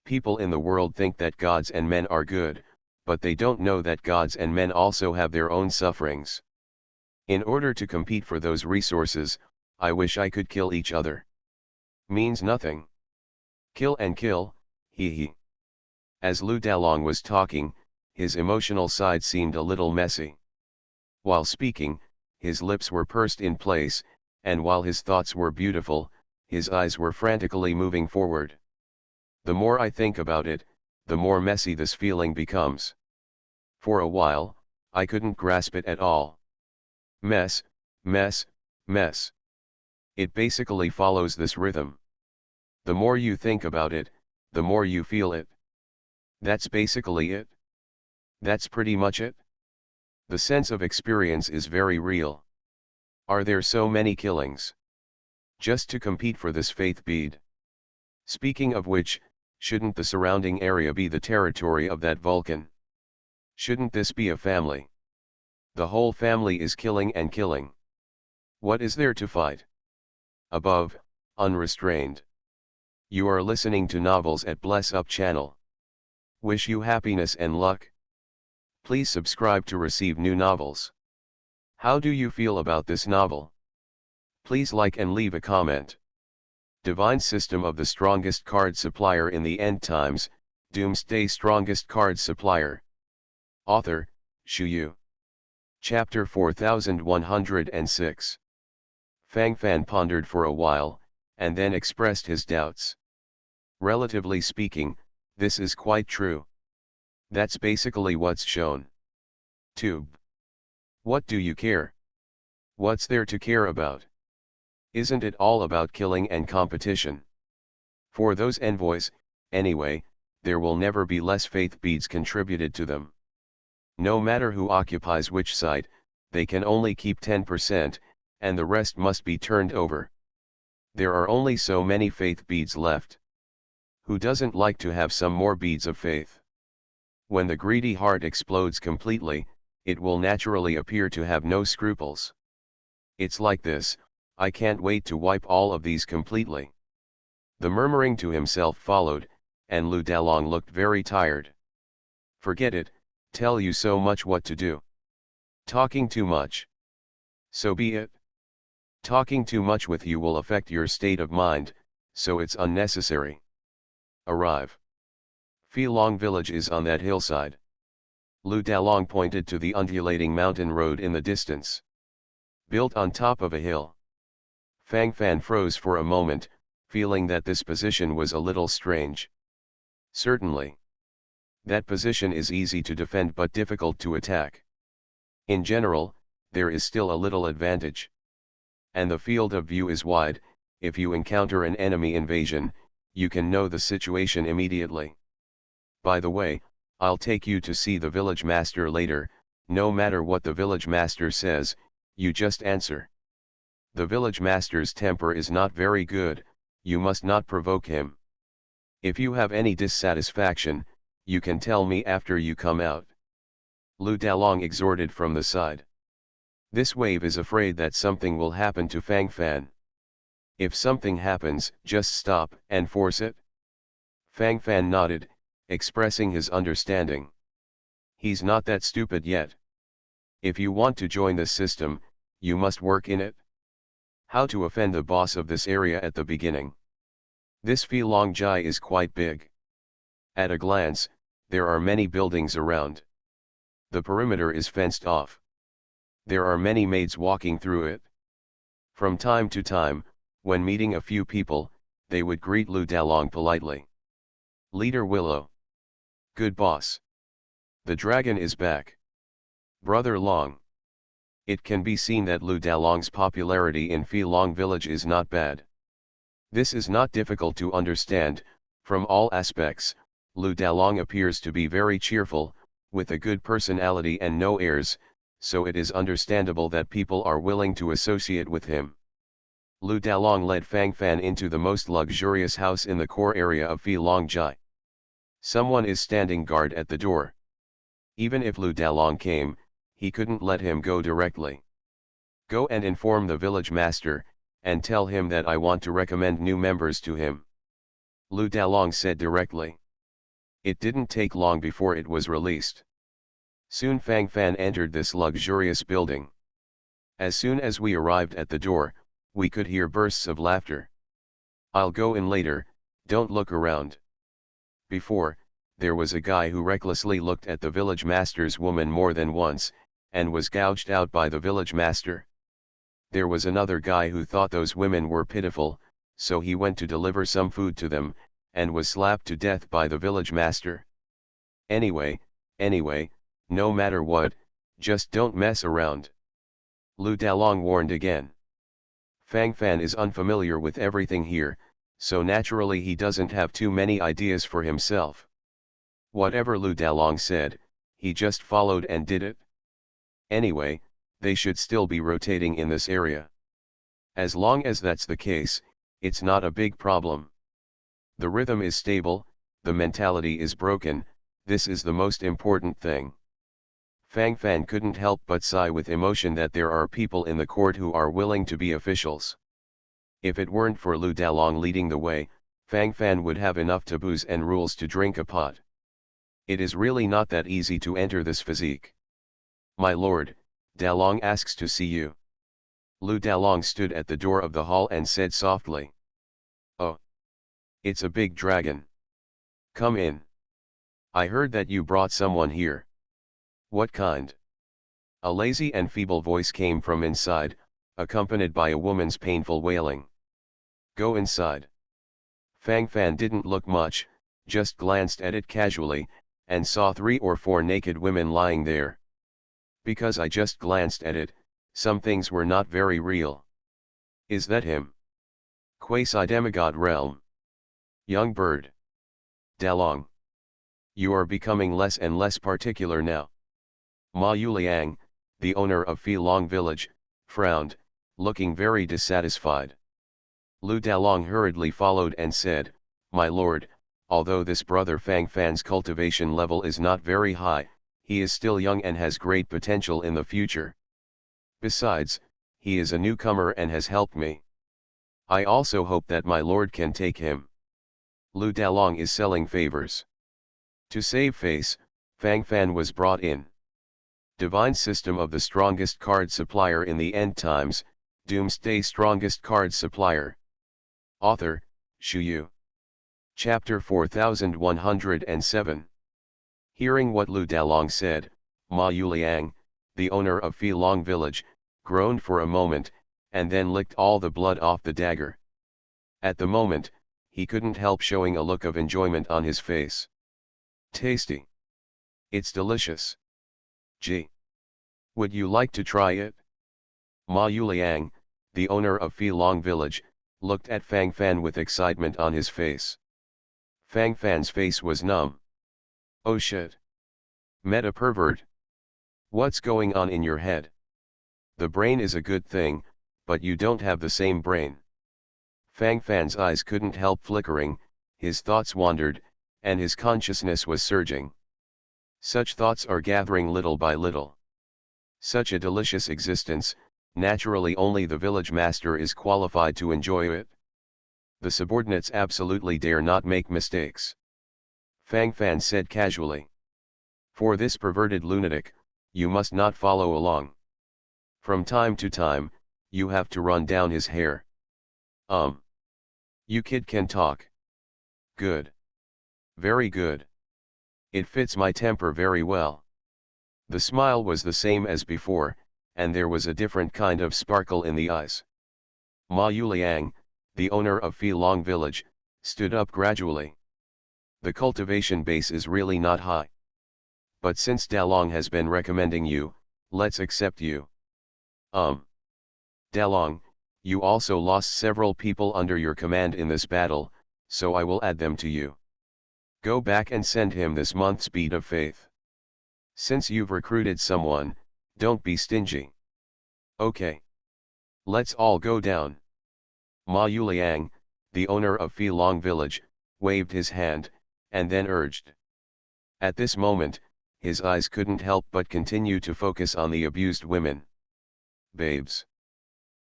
People in the world think that gods and men are good, but they don't know that gods and men also have their own sufferings. In order to compete for those resources, I wish I could kill each other. Means nothing. Kill and kill, hee. As Lu Dalong was talking, his emotional side seemed a little messy. While speaking, his lips were pursed in place, and while his thoughts were beautiful, his eyes were frantically moving forward. The more I think about it, the more messy this feeling becomes. For a while, I couldn't grasp it at all. Mess, mess, mess. It basically follows this rhythm. The more you think about it, the more you feel it. That's basically it. That's pretty much it. The sense of experience is very real. Are there so many killings? Just to compete for this faith bead. Speaking of which, shouldn't the surrounding area be the territory of that Vulcan? Shouldn't this be a family? The whole family is killing and killing. What is there to fight? Above, unrestrained. You are listening to novels at Bless Up channel. Wish you happiness and luck. Please subscribe to receive new novels. How do you feel about this novel? Please like and leave a comment. Divine system of the strongest card supplier in the end times, Doomsday strongest card supplier. Author, Shu Yu. Chapter 4106. Fang Fan pondered for a while, and then expressed his doubts. Relatively speaking, this is quite true. That's basically what's shown. Tube. What do you care? What's there to care about? Isn't it all about killing and competition? For those envoys, anyway, there will never be less faith beads contributed to them. No matter who occupies which site, they can only keep 10%, and the rest must be turned over. There are only so many faith beads left. Who doesn't like to have some more beads of faith? When the greedy heart explodes completely, it will naturally appear to have no scruples. It's like this, I can't wait to wipe all of these completely. The murmuring to himself followed, and Lu Dalong looked very tired. Forget it, tell you so much what to do. Talking too much. So be it. Talking too much with you will affect your state of mind, so it's unnecessary. Arrive. Phi Long village is on that hillside. Lu Dalong pointed to the undulating mountain road in the distance. Built on top of a hill. Fang Fan froze for a moment, feeling that this position was a little strange. Certainly. That position is easy to defend but difficult to attack. In general, there is still a little advantage. And the field of view is wide, if you encounter an enemy invasion, you can know the situation immediately. By the way, I'll take you to see the village master later, no matter what the village master says, you just answer. The village master's temper is not very good, you must not provoke him. If you have any dissatisfaction, you can tell me after you come out. Lu Dalong exhorted from the side. This wave is afraid that something will happen to Fang Fan. If something happens, just stop and force it. Fang Fan nodded, expressing his understanding. He's not that stupid yet. If you want to join the system, you must work in it. How to offend the boss of this area at the beginning. This Phi Long Jai is quite big. At a glance, there are many buildings around. The perimeter is fenced off. There are many maids walking through it. From time to time, when meeting a few people, they would greet Lu Dalong politely. Leader Willow. Good boss. The dragon is back. Brother Long. It can be seen that Lu Dalong's popularity in Phi Long village is not bad. This is not difficult to understand, from all aspects, Lu Dalong appears to be very cheerful, with a good personality and no airs, so it is understandable that people are willing to associate with him. Lu Dalong led Fang Fan into the most luxurious house in the core area of Phi Long Jai. Someone is standing guard at the door. Even if Lu Dalong came, he couldn't let him go directly. Go and inform the village master, and tell him that I want to recommend new members to him. Lu Dalong said directly. It didn't take long before it was released. Soon Fang Fan entered this luxurious building. As soon as we arrived at the door, we could hear bursts of laughter. I'll go in later, don't look around. Before, there was a guy who recklessly looked at the village master's woman more than once, and was gouged out by the village master. There was another guy who thought those women were pitiful, so he went to deliver some food to them, and was slapped to death by the village master. Anyway, no matter what, just don't mess around. Lu Dalong warned again. Fang Fan is unfamiliar with everything here, so naturally he doesn't have too many ideas for himself. Whatever Lu Dalong said, he just followed and did it. Anyway, they should still be rotating in this area. As long as that's the case, it's not a big problem. The rhythm is stable, the mentality is broken, this is the most important thing. Fang Fan couldn't help but sigh with emotion that there are people in the court who are willing to be officials. If it weren't for Lu Dalong leading the way, Fang Fan would have enough taboos and rules to drink a pot. It is really not that easy to enter this physique. My lord, Dalong asks to see you. Lu Dalong stood at the door of the hall and said softly. "Oh. It's a big dragon. Come in. I heard that you brought someone here. What kind?" A lazy and feeble voice came from inside, accompanied by a woman's painful wailing. "Go inside." Fang Fan didn't look much, just glanced at it casually, and saw 3 or 4 naked women lying there. Because I just glanced at it, some things were not very real. Is that him? Quasi-demigod realm. Young bird. Dalong. You are becoming less and less particular now. Ma Yuliang, the owner of Phi Long village, frowned, looking very dissatisfied. Lu Dalong hurriedly followed and said, "My lord, although this brother Fang Fan's cultivation level is not very high, he is still young and has great potential in the future. Besides, he is a newcomer and has helped me. I also hope that my lord can take him." Lu Dalong is selling favors. To save face, Fang Fan was brought in. Divine System of the Strongest Card Supplier in the End Times, Doomsday Strongest Card Supplier. Author, Shu Yu. Chapter 4107. Hearing what Lu Dalong said, Ma Yuliang, the owner of Phi Long village, groaned for a moment, and then licked all the blood off the dagger. At the moment, he couldn't help showing a look of enjoyment on his face. "Tasty. It's delicious. Gee. Would you like to try it?" Ma Yuliang, the owner of Phi Long village, looked at Fang Fan with excitement on his face. Fang Fan's face was numb. "Oh shit. Met a pervert. What's going on in your head? The brain is a good thing, but you don't have the same brain." Fang Fan's eyes couldn't help flickering, his thoughts wandered, and his consciousness was surging. Such thoughts are gathering little by little. Such a delicious existence, naturally only the village master is qualified to enjoy it. The subordinates absolutely dare not make mistakes. Fang Fan said casually. "For this perverted lunatic, you must not follow along. From time to time, you have to run down his hair." You kid can talk. Good. Very good. It fits my temper very well." The smile was the same as before, and there was a different kind of sparkle in the eyes. Ma Yuliang, the owner of Phi Long village, stood up gradually. "The cultivation base is really not high. But since Dalong has been recommending you, let's accept you." Dalong, you also lost several people under your command in this battle, so I will add them to you. Go back and send him this month's bead of faith. Since you've recruited someone, don't be stingy. Okay. Let's all go down." Ma Yuliang, the owner of Phi Long village, waved his hand, and then urged. At this moment, his eyes couldn't help but continue to focus on the abused women. "Babes.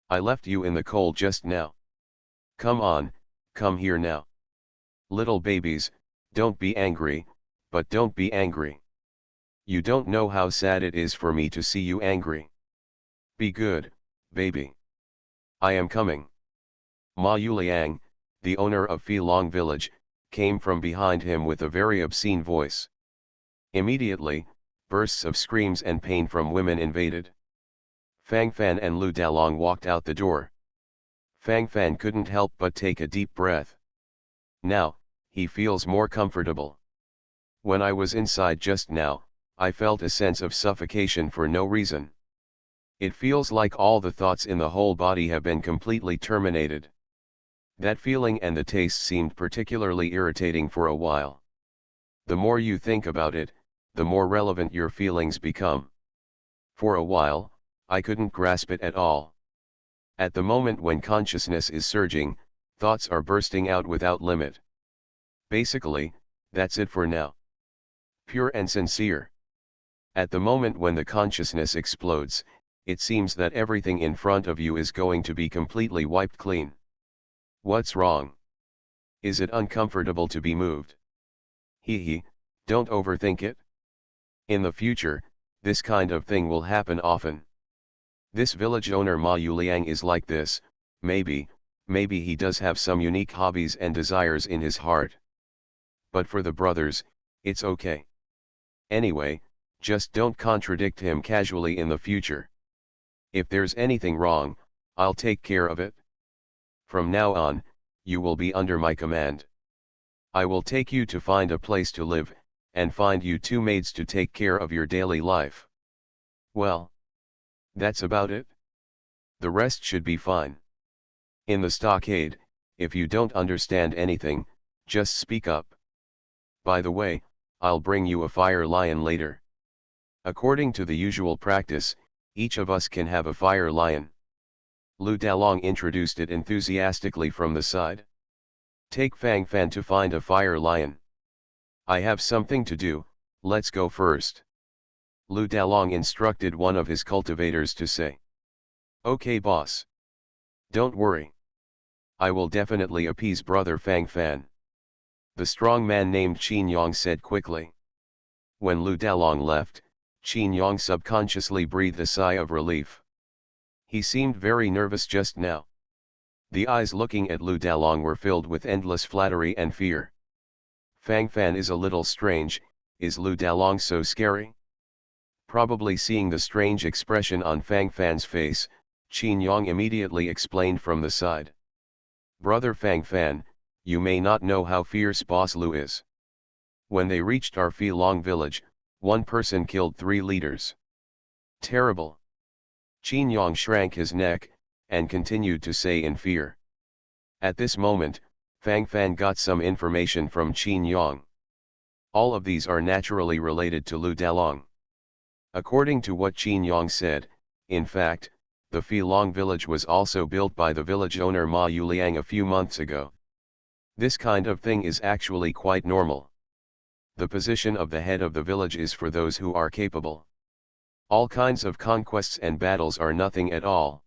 I left you in the cold just now. Come on, come here now. Little babies, don't be angry, but don't be angry. You don't know how sad it is for me to see you angry. Be good, baby. I am coming." Ma Yuliang, the owner of Phi Long village, came from behind him with a very obscene voice. Immediately, bursts of screams and pain from women invaded. Fang Fan and Lu Dalong walked out the door. Fang Fan couldn't help but take a deep breath. Now, he feels more comfortable. When I was inside just now, I felt a sense of suffocation for no reason. It feels like all the thoughts in the whole body have been completely terminated. That feeling and the taste seemed particularly irritating for a while. The more you think about it, the more relevant your feelings become. For a while, I couldn't grasp it at all. At the moment when consciousness is surging, thoughts are bursting out without limit. Basically, that's it for now. Pure and sincere. At the moment when the consciousness explodes, it seems that everything in front of you is going to be completely wiped clean. What's wrong? Is it uncomfortable to be moved? Hee, don't overthink it. In the future, this kind of thing will happen often. This village owner Ma Yuliang is like this, maybe he does have some unique hobbies and desires in his heart. But for the brothers, it's okay. Anyway, just don't contradict him casually in the future. If there's anything wrong, I'll take care of it. From now on, you will be under my command. I will take you to find a place to live, and find you 2 maids to take care of your daily life. Well, that's about it. The rest should be fine. In the stockade, if you don't understand anything, just speak up. By the way, I'll bring you a fire lion later. According to the usual practice, each of us can have a fire lion. Lu Dalong introduced it enthusiastically from the side. Take Fang Fan to find a fire lion. I have something to do, let's go first. Lu Dalong instructed one of his cultivators to say. Okay boss. Don't worry. I will definitely appease brother Fang Fan. The strong man named Qin Yang said quickly. When Lu Dalong left, Qin Yang subconsciously breathed a sigh of relief. He seemed very nervous just now. The eyes looking at Lu Dalong were filled with endless flattery and fear. Fang Fan is a little strange, is Lu Dalong so scary? Probably seeing the strange expression on Fang Fan's face, Qin Yang immediately explained from the side. Brother Fang Fan, you may not know how fierce Boss Lu is. When they reached our Long village, one person killed 3 leaders. Terrible. Qin Yang shrank his neck, and continued to say in fear. At this moment, Fang Fan got some information from Qin Yang. All of these are naturally related to Lu Dalong. According to what Qin Yang said, in fact, the Long village was also built by the village owner Ma Yuliang a few months ago. This kind of thing is actually quite normal. The position of the head of the village is for those who are capable. All kinds of conquests and battles are nothing at all.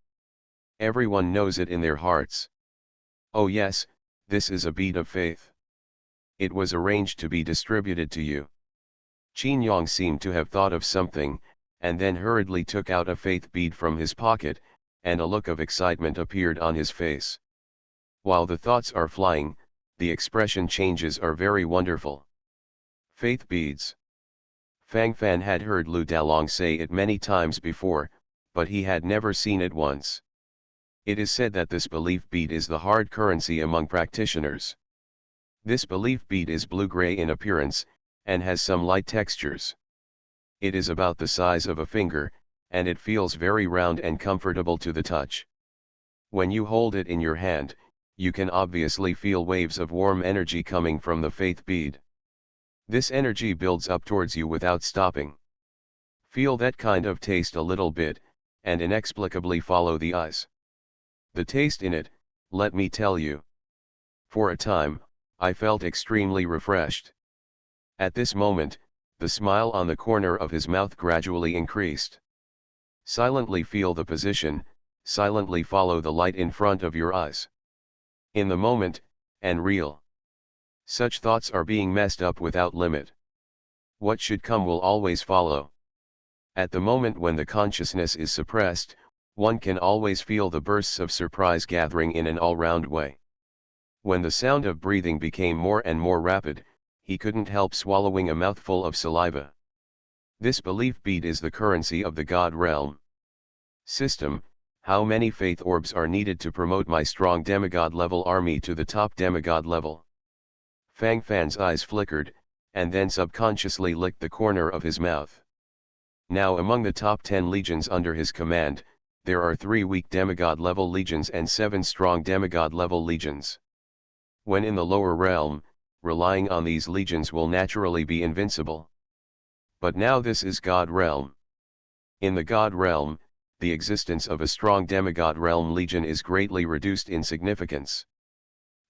Everyone knows it in their hearts. Oh yes, this is a bead of faith. It was arranged to be distributed to you. Qin Yang seemed to have thought of something, and then hurriedly took out a faith bead from his pocket, and a look of excitement appeared on his face. While the thoughts are flying, the expression changes are very wonderful. Faith beads. Fang Fan had heard Lu Dalong say it many times before, but he had never seen it once. It is said that this belief bead is the hard currency among practitioners. This belief bead is blue-gray in appearance, and has some light textures. It is about the size of a finger, and it feels very round and comfortable to the touch. When you hold it in your hand, you can obviously feel waves of warm energy coming from the faith bead. This energy builds up towards you without stopping. Feel that kind of taste a little bit, and inexplicably follow the eyes. The taste in it, let me tell you. For a time, I felt extremely refreshed. At this moment, the smile on the corner of his mouth gradually increased. Silently feel the position, silently follow the light in front of your eyes. In the moment, and real. Such thoughts are being messed up without limit. What should come will always follow. At the moment when the consciousness is suppressed, one can always feel the bursts of surprise gathering in an all-round way. When the sound of breathing became more and more rapid, he couldn't help swallowing a mouthful of saliva. This belief bead is the currency of the God realm. System: how many faith orbs are needed to promote my strong demigod level army to the top demigod level? Fang Fan's eyes flickered, and then subconsciously licked the corner of his mouth. Now among the top 10 legions under his command, there are 3 weak demigod level legions and 7 strong demigod level legions. When in the lower realm, relying on these legions will naturally be invincible. But now this is God realm. In the God realm, the existence of a strong demigod realm legion is greatly reduced in significance.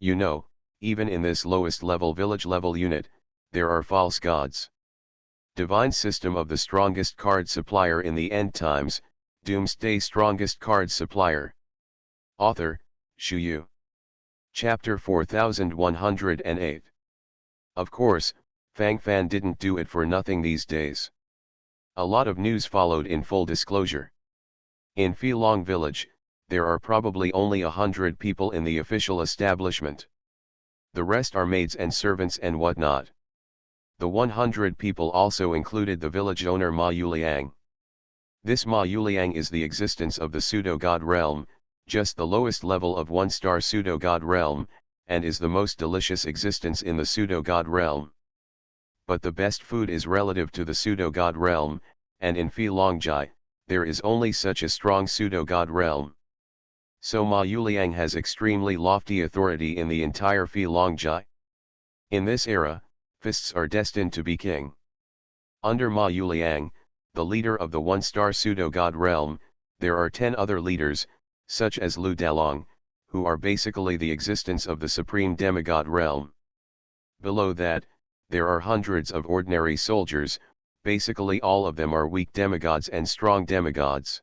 You know, even in this lowest level village level unit, there are false gods. Divine system of the strongest card supplier in the end times, Doomsday strongest card supplier. Author, Shu Yu. Chapter 4108. Of course, Fang Fan didn't do it for nothing these days. A lot of news followed in full disclosure. In Long village, there are probably only 100 people in the official establishment. The rest are maids and servants and whatnot. The 100 people also included the village owner Ma Yuliang. This Ma Yuliang is the existence of the pseudo-god realm, just the lowest level of one-star pseudo-god realm, and is the most delicious existence in the pseudo-god realm. But the best food is relative to the pseudo-god realm, and in Longjai, there is only such a strong pseudo-god realm. So Ma Yuliang has extremely lofty authority in the entire Longjai. In this era, fists are destined to be king. Under Ma Yuliang, the leader of the one-star pseudo-god realm, there are 10 other leaders, such as Lu Dalong, who are basically the existence of the supreme demigod realm. Below that, there are hundreds of ordinary soldiers, basically all of them are weak demigods and strong demigods.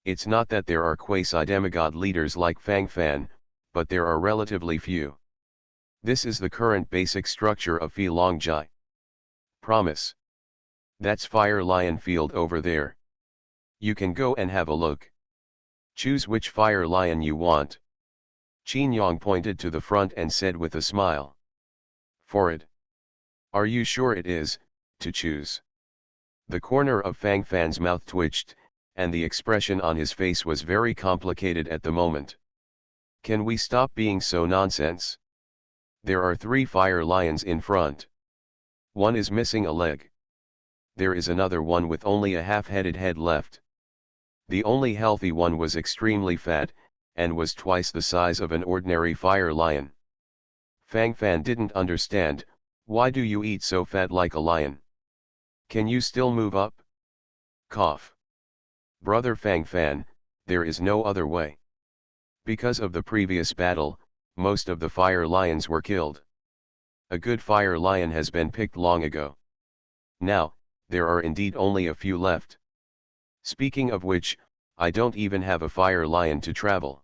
It's not that there are quasi-demigod leaders like Fang Fan, but there are relatively few. This is the current basic structure of Longjai. Promise. That's Fire Lion Field over there. You can go and have a look. Choose which Fire Lion you want. Qin Yang pointed to the front and said with a smile. For it. Are you sure it is, to choose? The corner of Fang Fan's mouth twitched, and the expression on his face was very complicated at the moment. Can we stop being so nonsense? There are 3 fire lions in front. One is missing a leg. There is another one with only a half-headed head left. The only healthy one was extremely fat, and was twice the size of an ordinary fire lion. Fang Fan didn't understand, why do you eat so fat like a lion? Can you still move up? Cough. Brother Fang Fan, there is no other way. Because of the previous battle, most of the fire lions were killed. A good fire lion has been picked long ago. Now, there are indeed only a few left. Speaking of which, I don't even have a fire lion to travel.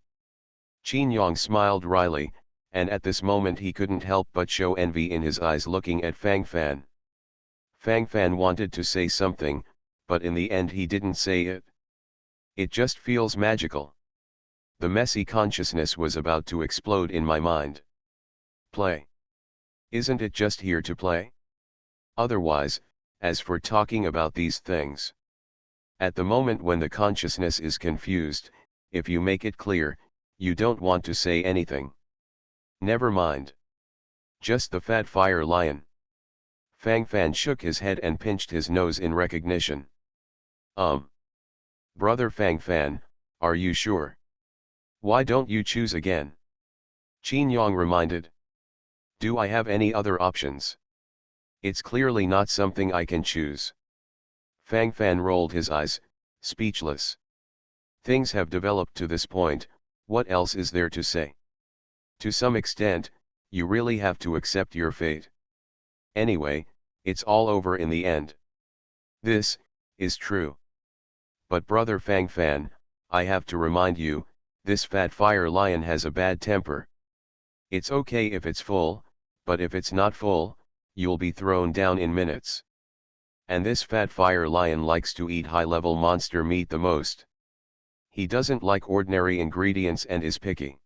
Qin Yang smiled wryly, and at this moment he couldn't help but show envy in his eyes looking at Fang Fan. Fang Fan wanted to say something, but in the end he didn't say it. It just feels magical. The messy consciousness was about to explode in my mind. Play. Isn't it just here to play? Otherwise, as for talking about these things. At the moment when the consciousness is confused, if you make it clear, you don't want to say anything. Never mind. Just the fat fire lion. Fang Fan shook his head and pinched his nose in recognition. Brother Fang Fan, are you sure? Why don't you choose again? Qin Yang reminded. Do I have any other options? It's clearly not something I can choose. Fang Fan rolled his eyes, speechless. Things have developed to this point, what else is there to say? To some extent, you really have to accept your fate. Anyway, it's all over in the end. This is true. But brother Fang Fan, I have to remind you, this fat fire lion has a bad temper. It's okay if it's full, but if it's not full, you'll be thrown down in minutes. And this fat fire lion likes to eat high-level monster meat the most. He doesn't like ordinary ingredients and is picky.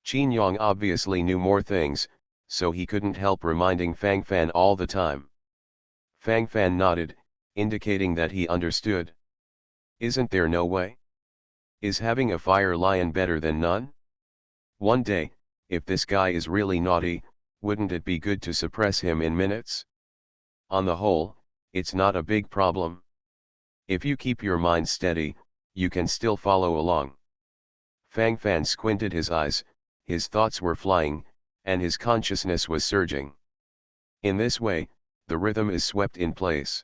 Qin Yang obviously knew more things, so he couldn't help reminding Fang Fan all the time. Fang Fan nodded, indicating that he understood. Isn't there no way? Is having a fire lion better than none? One day, if this guy is really naughty, wouldn't it be good to suppress him in minutes? On the whole, it's not a big problem. If you keep your mind steady, you can still follow along. Fang Fan squinted his eyes, his thoughts were flying, and his consciousness was surging. In this way, the rhythm is swept in place.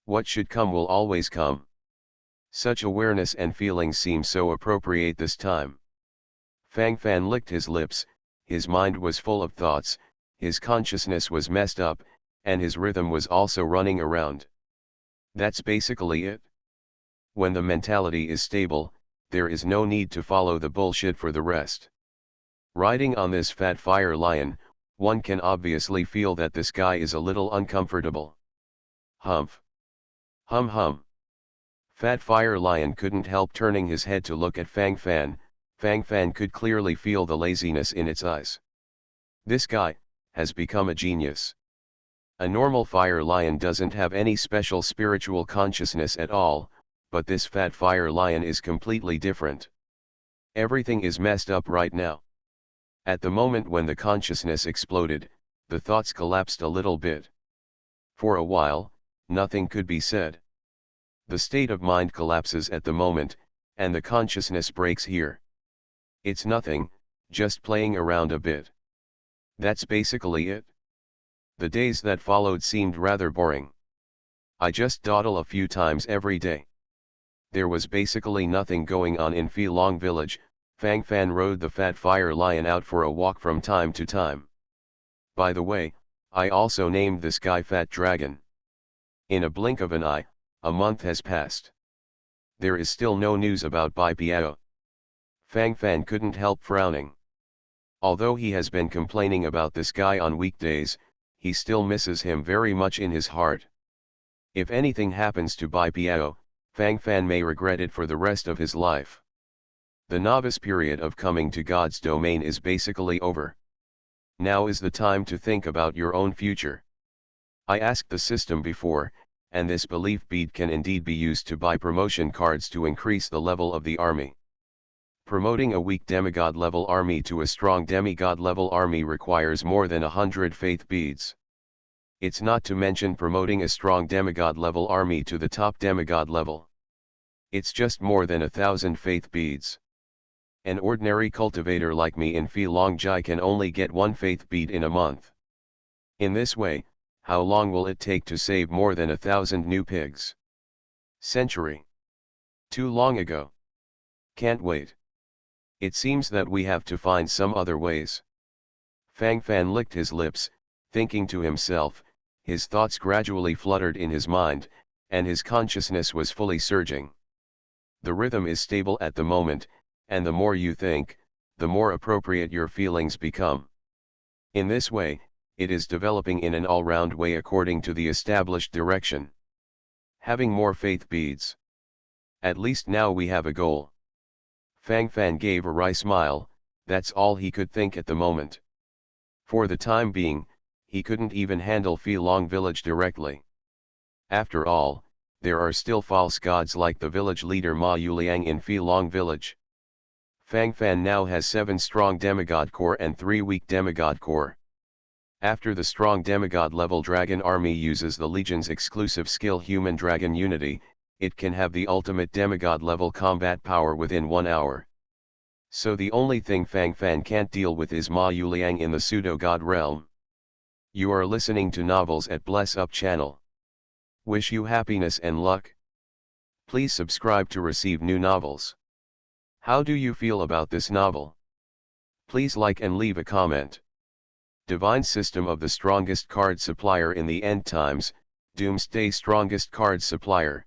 What should come will always come. Such awareness and feelings seem so appropriate this time. Fang Fan licked his lips, his mind was full of thoughts, his consciousness was messed up, and his rhythm was also running around. That's basically it. When the mentality is stable, there is no need to follow the bullshit for the rest. Riding on this fat fire lion, one can obviously feel that this guy is a little uncomfortable. Humph. Hum hum. Fat Fire Lion couldn't help turning his head to look at Fang Fan. Fang Fan could clearly feel the laziness in its eyes. This guy has become a genius. A normal fire lion doesn't have any special spiritual consciousness at all, but this fat fire lion is completely different. Everything is messed up right now. At the moment when the consciousness exploded, the thoughts collapsed a little bit. For a while, nothing could be said. The state of mind collapses at the moment, and the consciousness breaks here. It's nothing, just playing around a bit. That's basically it. The days that followed seemed rather boring. I just dawdle a few times every day. There was basically nothing going on in Phi Long village. Fang Fan rode the fat fire lion out for a walk from time to time. By the way, I also named this guy Fat Dragon. In a blink of an eye, a month has passed. There is still no news about Bai Piao. Fang Fan couldn't help frowning. Although he has been complaining about this guy on weekdays, he still misses him very much in his heart. If anything happens to Bai Piao, Fang Fan may regret it for the rest of his life. The novice period of coming to God's domain is basically over. Now is the time to think about your own future. I asked the system before, and this belief bead can indeed be used to buy promotion cards to increase the level of the army. Promoting a weak demigod level army to a strong demigod level army requires more than 100 faith beads. It's not to mention promoting a strong demigod level army to the top demigod level. It's just more than 1,000 faith beads. An ordinary cultivator like me in Phi Long Jai can only get 1 faith bead in a month. In this way, how long will it take to save more than 1,000 new pigs? Century. Too long ago. Can't wait. It seems that we have to find some other ways. Fang Fan licked his lips, thinking to himself. His thoughts gradually fluttered in his mind, and his consciousness was fully surging. The rhythm is stable at the moment, and the more you think, the more appropriate your feelings become. In this way, it is developing in an all-round way according to the established direction. Having more faith beads. At least now we have a goal. Fang Fan gave a wry smile. That's all he could think at the moment. For the time being, he couldn't even handle Phi Long village directly. After all, there are still false gods like the village leader Ma Yuliang in Phi Long village. Fang Fan now has 7 strong demigod core and 3 weak demigod core. After the strong demigod level dragon army uses the legion's exclusive skill Human Dragon Unity, it can have the ultimate demigod level combat power within 1 hour. So the only thing Fang Fan can't deal with is Ma Yuliang in the pseudo-god realm. You are listening to Novels at Bless Up channel. Wish you happiness and luck. Please subscribe to receive new novels. How do you feel about this novel? Please like and leave a comment. Divine System of the Strongest Card Supplier in the End Times, Doomsday Strongest Card Supplier.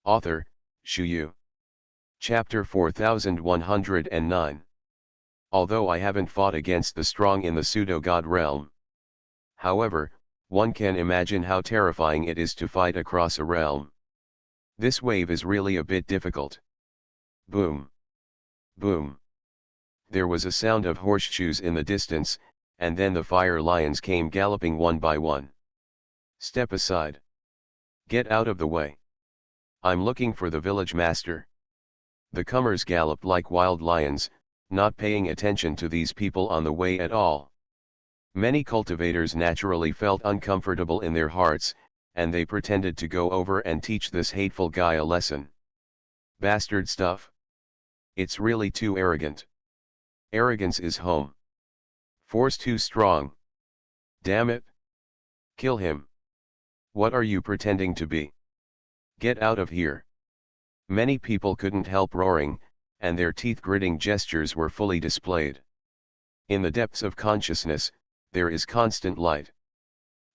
Author, Shu Yu. Chapter 4109. Although I haven't fought against the strong in the pseudo-god realm. However, one can imagine how terrifying it is to fight across a realm. This wave is really a bit difficult. Boom. Boom. There was a sound of horseshoes in the distance, and then the fire lions came galloping one by one. Step aside. Get out of the way. I'm looking for the village master. The comers galloped like wild lions, not paying attention to these people on the way at all. Many cultivators naturally felt uncomfortable in their hearts, and they pretended to go over and teach this hateful guy a lesson. Bastard stuff. It's really too arrogant. Arrogance is home. Force too strong. Damn it. Kill him. What are you pretending to be? Get out of here. Many people couldn't help roaring, and their teeth-gritting gestures were fully displayed. In the depths of consciousness, there is constant light.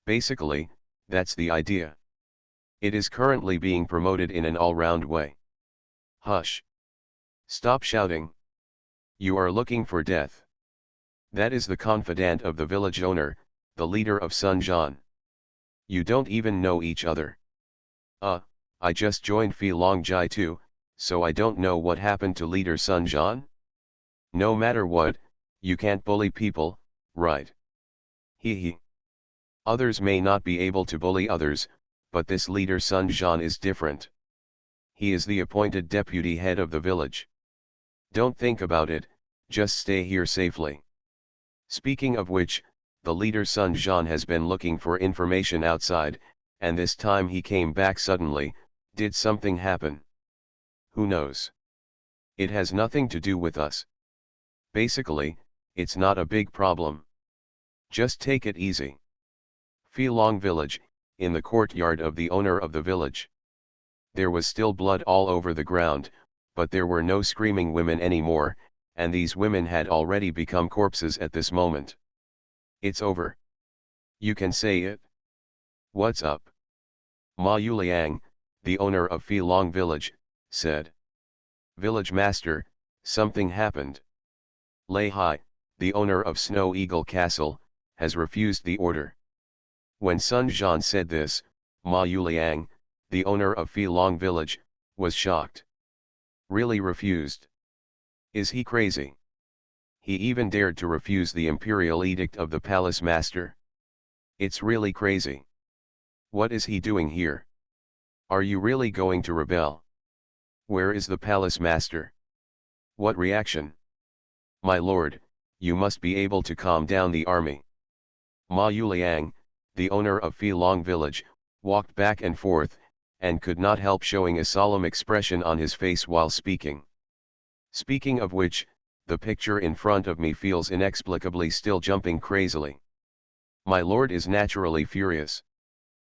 Basically, that's the idea. It is currently being promoted in an all-round way. Hush. Stop shouting. You are looking for death. That is the confidant of the village owner, the leader of Sun Jian. You don't even know each other. I just joined Phi Long Jai too, so I don't know what happened to leader Sun Jian? No matter what, you can't bully people, right? Hee. Others may not be able to bully others, but this leader Sun Jian is different. He is the appointed deputy head of the village. Don't think about it, just stay here safely. Speaking of which, the leader Sun Jian has been looking for information outside, and this time he came back suddenly. Did something happen? Who knows? It has nothing to do with us. Basically, it's not a big problem. Just take it easy. Phi Long village, in the courtyard of the owner of the village. There was still blood all over the ground, but there were no screaming women anymore, and these women had already become corpses at this moment. It's over. You can say it. What's up? Ma Yuliang, the owner of Phi Long village, said. Village master, something happened. Lei Hai, the owner of Snow Eagle Castle, has refused the order. When Sun Jian said this, Ma Yuliang, the owner of Phi Long village, was shocked. Really refused? Is he crazy? He even dared to refuse the imperial edict of the palace master. It's really crazy. What is he doing here? Are you really going to rebel? Where is the palace master? What reaction? My lord, you must be able to calm down the army. Ma Yuliang, the owner of Phi Long village, walked back and forth, and could not help showing a solemn expression on his face while speaking. Speaking of which, the picture in front of me feels inexplicably still jumping crazily. My lord is naturally furious.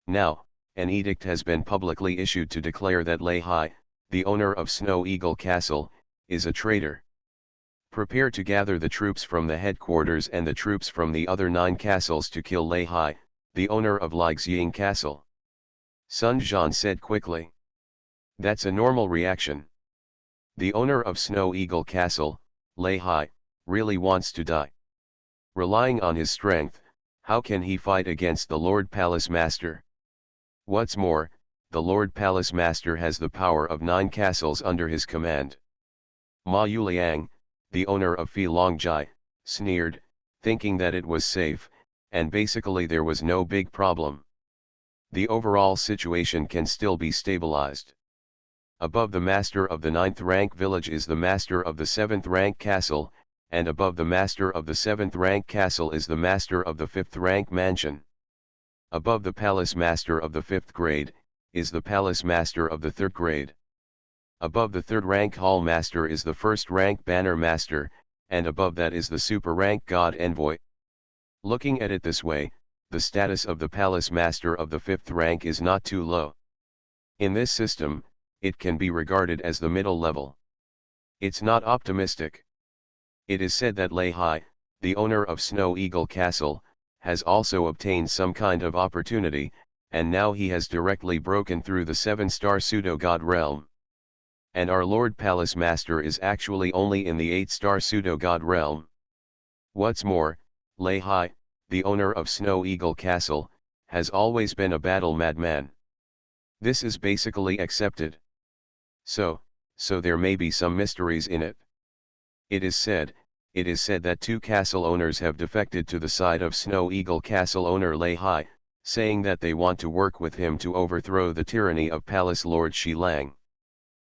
Now, an edict has been publicly issued to declare that Lei Hai, the owner of Snow Eagle Castle, is a traitor. Prepare to gather the troops from the headquarters and the troops from the other 9 castles to kill Lei Hai, the owner of Lixiang Castle. Sun Jian said quickly. That's a normal reaction. The owner of Snow Eagle Castle, Lei Hai, really wants to die. Relying on his strength, how can he fight against the Lord Palace Master? What's more, the Lord Palace Master has the power of 9 castles under his command. Ma Yuliang, the owner of Phi Long Jai, sneered, thinking that it was safe, and basically there was no big problem. The overall situation can still be stabilized. Above the master of the 9th rank village is the master of the 7th rank castle, and above the master of the 7th rank castle is the master of the 5th rank mansion. Above the palace master of the 5th grade, is the palace master of the 3rd grade. Above the 3rd rank hall master is the 1st rank banner master, and above that is the super rank god envoy. Looking at it this way, the status of the palace master of the 5th rank is not too low. In this system, it can be regarded as the middle level. It's not optimistic. It is said that Lei Hai, the owner of Snow Eagle Castle, has also obtained some kind of opportunity, and now he has directly broken through the 7-star pseudo-god realm. And our Lord Palace Master is actually only in the 8-star pseudo-god realm. What's more, Lei Hai, the owner of Snow Eagle Castle, has always been a battle madman. This is basically accepted. So there may be some mysteries in it. It is said that 2 castle owners have defected to the side of Snow Eagle Castle owner Lei Hai, saying that they want to work with him to overthrow the tyranny of Palace Lord Shi Lang.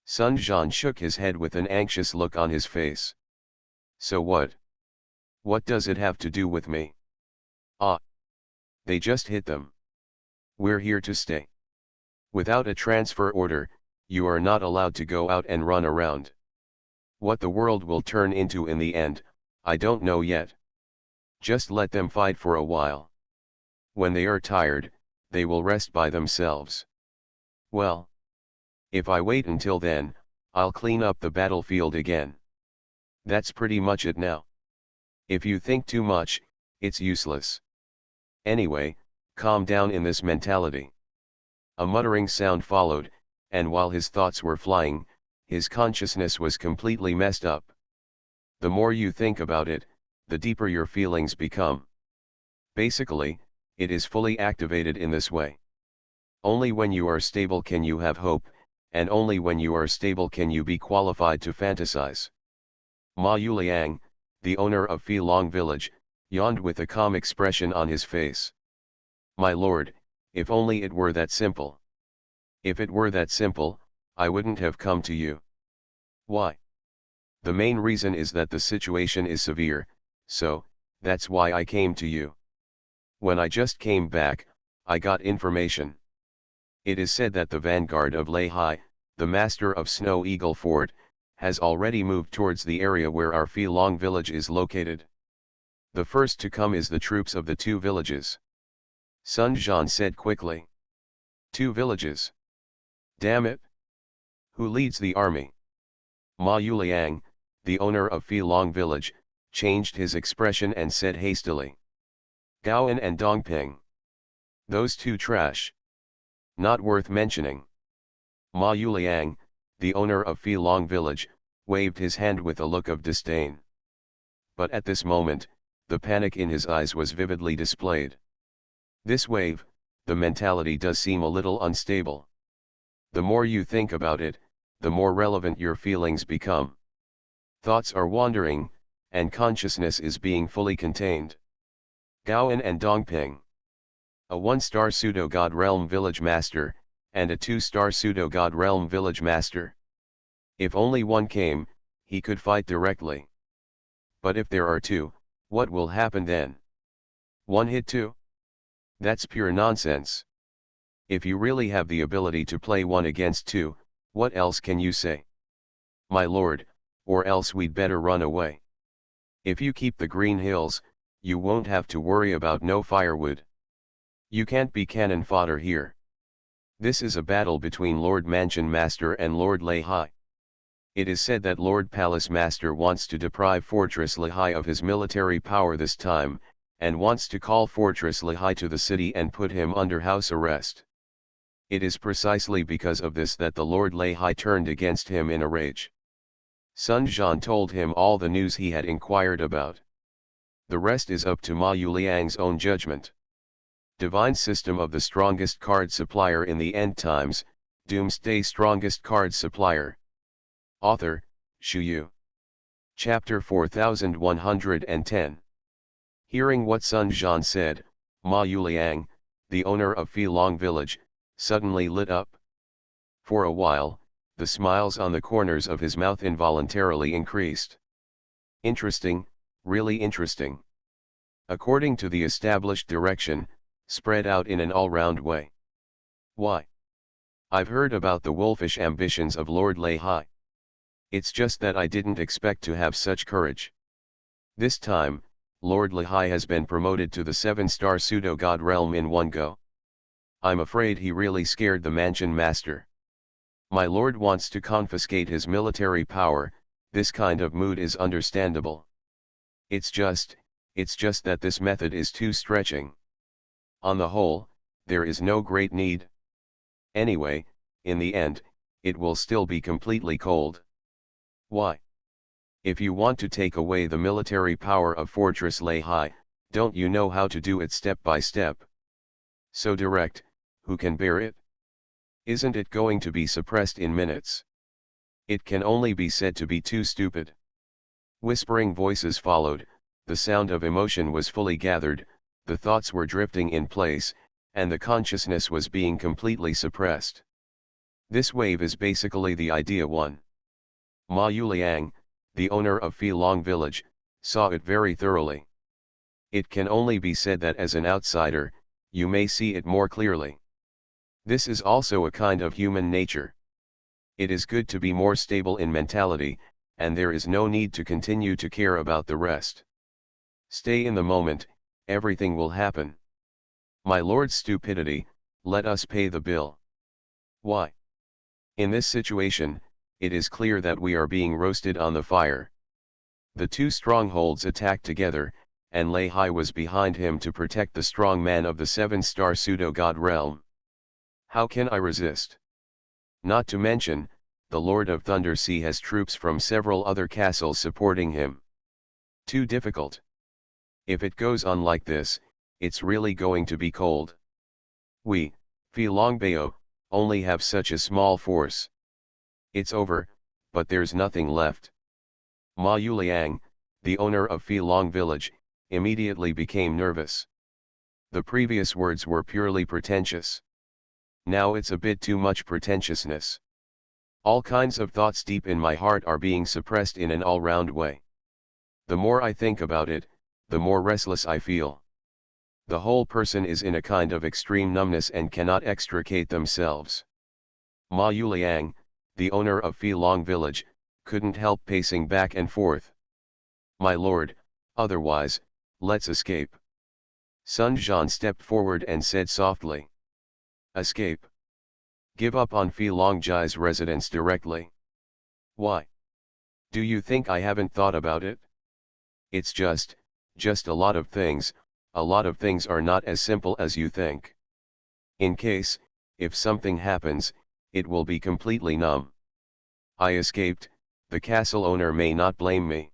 Sun Jian shook his head with an anxious look on his face. So what? What does it have to do with me? Ah. They just hit them. We're here to stay. Without a transfer order, you are not allowed to go out and run around. What the world will turn into in the end, I don't know yet. Just let them fight for a while. When they are tired, they will rest by themselves. Well, if I wait until then, I'll clean up the battlefield again. That's pretty much it now. If you think too much, it's useless. Anyway, calm down in this mentality. A muttering sound followed, and while his thoughts were flying, his consciousness was completely messed up. The more you think about it, the deeper your feelings become. Basically, it is fully activated in this way. Only when you are stable can you have hope, and only when you are stable can you be qualified to fantasize. Ma Yuliang, the owner of Phi Long Village, yawned with a calm expression on his face. My lord, if only it were that simple. If it were that simple, I wouldn't have come to you. Why? The main reason is that the situation is severe, so, that's why I came to you. When I just came back, I got information. It is said that the vanguard of Lehi, the master of Snow Eagle Fort, has already moved towards the area where our Phi Long village is located. The first to come is the troops of the 2 villages. Sun Jian said quickly. 2 villages? Damn it! Who leads the army? Ma Yuliang, the owner of Phi Long village, changed his expression and said hastily. Gaoan and Dongping. Those 2 trash. Not worth mentioning. Ma Yuliang, the owner of Phi Long village, waved his hand with a look of disdain. But at this moment, the panic in his eyes was vividly displayed. This wave, the mentality does seem a little unstable. The more you think about it, the more relevant your feelings become. Thoughts are wandering, and consciousness is being fully contained. Gaoan and Dongping. A 1-star pseudo-god realm village master, and a 2-star pseudo-god realm village master. If only one came, he could fight directly. But if there are 2, what will happen then? 1 hit 2? That's pure nonsense. If you really have the ability to play 1 against 2, what else can you say? My lord, or else we'd better run away. If you keep the green hills, you won't have to worry about no firewood. You can't be cannon fodder here. This is a battle between Lord Mansion Master and Lord Lehi. It is said that Lord Palace Master wants to deprive Fortress Lehi of his military power this time, and wants to call Fortress Lehi to the city and put him under house arrest. It is precisely because of this that the Lord Lehi turned against him in a rage. Sun Jian told him all the news he had inquired about. The rest is up to Ma Yuliang's own judgment. Divine System of the Strongest Card Supplier in the End Times, Doomsday Strongest Card Supplier. Author, Shu Yu. Chapter 4110. Hearing what Sun Jian said, Ma Yuliang, the owner of Phi Long Village, suddenly lit up. For a while, the smiles on the corners of his mouth involuntarily increased. Interesting, really interesting. According to the established direction, spread out in an all-round way. Why? I've heard about the wolfish ambitions of Lord Lehi. It's just that I didn't expect to have such courage. This time, Lord Lehi has been promoted to the 7-star pseudo-god realm in one go. I'm afraid he really scared the Mansion Master. My lord wants to confiscate his military power. This kind of mood is understandable. It's just that this method is too stretching. On the whole, there is no great need. Anyway, in the end, it will still be completely cold. Why? If you want to take away the military power of Fortress Lehi, don't you know how to do it step by step? So direct, who can bear it? Isn't it going to be suppressed in minutes? It can only be said to be too stupid. Whispering voices followed, the sound of emotion was fully gathered, the thoughts were drifting in place, and the consciousness was being completely suppressed. This wave is basically the idea one. Ma Yuliang, the owner of Phi Long Village, saw it very thoroughly. It can only be said that as an outsider, you may see it more clearly. This is also a kind of human nature. It is good to be more stable in mentality, and there is no need to continue to care about the rest. Stay in the moment, everything will happen. My lord's stupidity, let us pay the bill. Why? In this situation, it is clear that we are being roasted on the fire. The 2 strongholds attacked together, and Lehi was behind him to protect the strong man of the 7-star pseudo-god realm. How can I resist? Not to mention, the Lord of Thunder Sea has troops from several other castles supporting him. Too difficult. If it goes on like this, it's really going to be cold. We, Fi Longbao, only have such a small force. It's over, but there's nothing left. Ma Yuliang, the owner of Fi Long village, immediately became nervous. The previous words were purely pretentious. Now it's a bit too much pretentiousness. All kinds of thoughts deep in my heart are being suppressed in an all-round way. The more I think about it, the more restless I feel. The whole person is in a kind of extreme numbness and cannot extricate themselves. Ma Yuliang, the owner of Fi Long village, couldn't help pacing back and forth. My lord, otherwise, let's escape. Sun Jian stepped forward and said softly. Escape. Give up on Fi Longjai's residence directly. Why? Do you think I haven't thought about it? It's just a lot of things are not as simple as you think. In case, if something happens, it will be completely numb. I escaped, the castle owner may not blame me.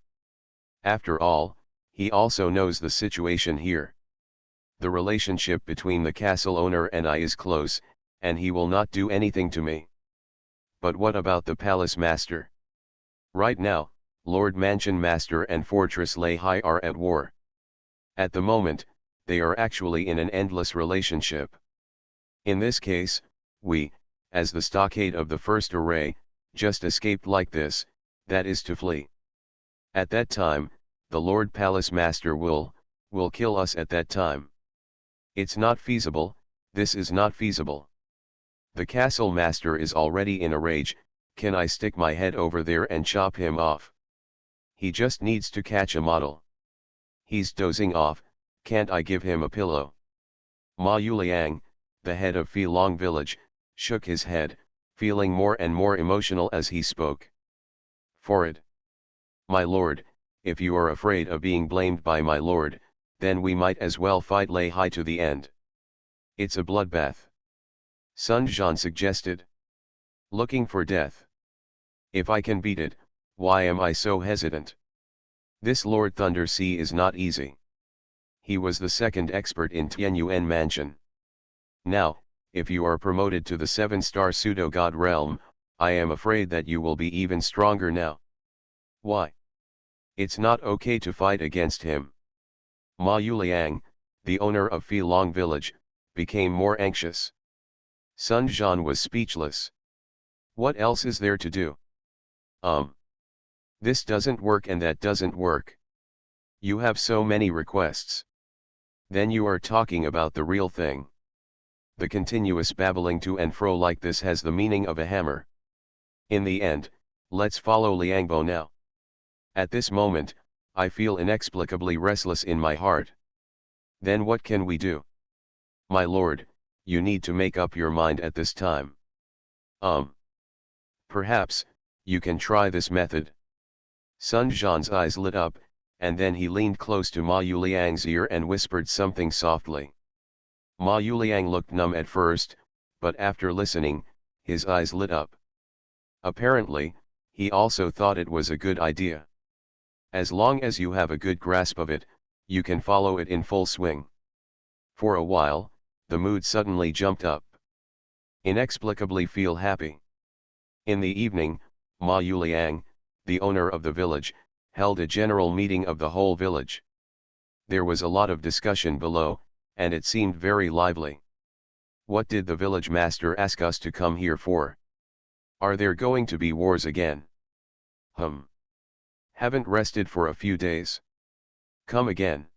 After all, he also knows the situation here. The relationship between the castle owner and I is close, and he will not do anything to me. But what about the palace master? Right now, Lord Mansion Master and Fortress Lei Hai are at war. At the moment, they are actually in an endless relationship. In this case, we, as the stockade of the first array, just escaped like this, that is to flee. At that time, the Lord Palace Master will kill us at that time. It's not feasible, this is not feasible. The castle master is already in a rage, can I stick my head over there and chop him off? He just needs to catch a model. He's dozing off, can't I give him a pillow? Ma Yuliang, the head of Fi Long village, shook his head, feeling more and more emotional as he spoke. For it. My lord, if you are afraid of being blamed by my lord, then we might as well fight Lei Hai to the end. It's a bloodbath. Sun Jian suggested. Looking for death. If I can beat it, why am I so hesitant? This Lord Thunder Sea is not easy. He was the second expert in Tianyuan Mansion. Now, if you are promoted to the 7-star pseudo-god realm, I am afraid that you will be even stronger now. Why? It's not okay to fight against him. Ma Yuliang, the owner of Fi Long village, became more anxious. Sun Jian was speechless. What else is there to do? This doesn't work and that doesn't work. You have so many requests. Then you are talking about the real thing. The continuous babbling to and fro like this has the meaning of a hammer. In the end, let's follow Liangbo now. At this moment, I feel inexplicably restless in my heart. Then what can we do? My lord, you need to make up your mind at this time. Perhaps, you can try this method. Sun Jian's eyes lit up, and then he leaned close to Ma Yuliang's ear and whispered something softly. Ma Yuliang looked numb at first, but after listening, his eyes lit up. Apparently, he also thought it was a good idea. As long as you have a good grasp of it, you can follow it in full swing. For a while, the mood suddenly jumped up. Inexplicably feel happy. In the evening, Ma Yuliang, the owner of the village, held a general meeting of the whole village. There was a lot of discussion below, and it seemed very lively. What did the village master ask us to come here for? Are there going to be wars again? Haven't rested for a few days. Come again.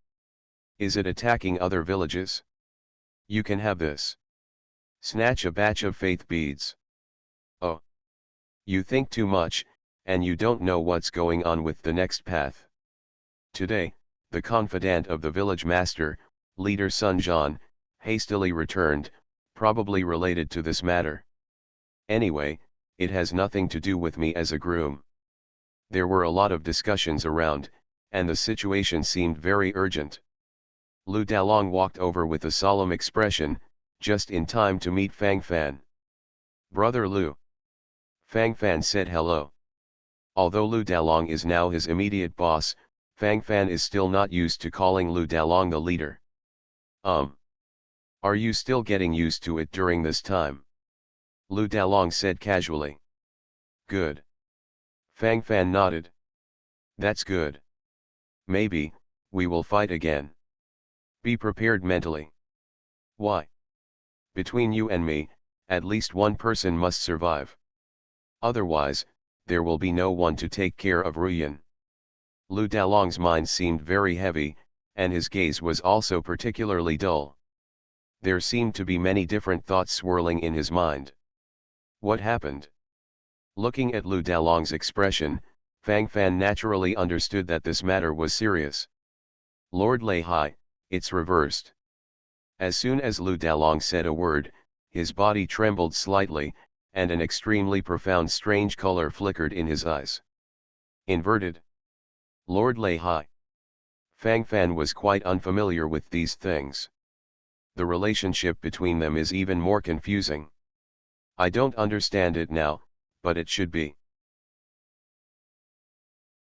Is it attacking other villages? You can have this. Snatch a batch of faith beads. Oh. You think too much, and you don't know what's going on with the next path. Today, the confidant of the village master, leader Sun Jian, hastily returned, probably related to this matter. Anyway, it has nothing to do with me as a groom. There were a lot of discussions around, and the situation seemed very urgent. Lu Dalong walked over with a solemn expression, just in time to meet Fang Fan. Brother Lu. Fang Fan said hello. Although Lu Dalong is now his immediate boss, Fang Fan is still not used to calling Lu Dalong the leader. Are you still getting used to it during this time? Lu Dalong said casually. Good. Fang Fan nodded. That's good. Maybe, we will fight again. Be prepared mentally. Why? Between you and me, at least one person must survive. Otherwise, there will be no one to take care of Ruyan. Lu Dalong's mind seemed very heavy, and his gaze was also particularly dull. There seemed to be many different thoughts swirling in his mind. What happened? Looking at Lu Dalong's expression, Fang Fan naturally understood that this matter was serious. Lord Lei Hai, it's reversed. As soon as Lu Dalong said a word, his body trembled slightly, and an extremely profound strange color flickered in his eyes. Inverted. Lord Lei Hai. Fang Fan was quite unfamiliar with these things. The relationship between them is even more confusing. I don't understand it now, but it should be.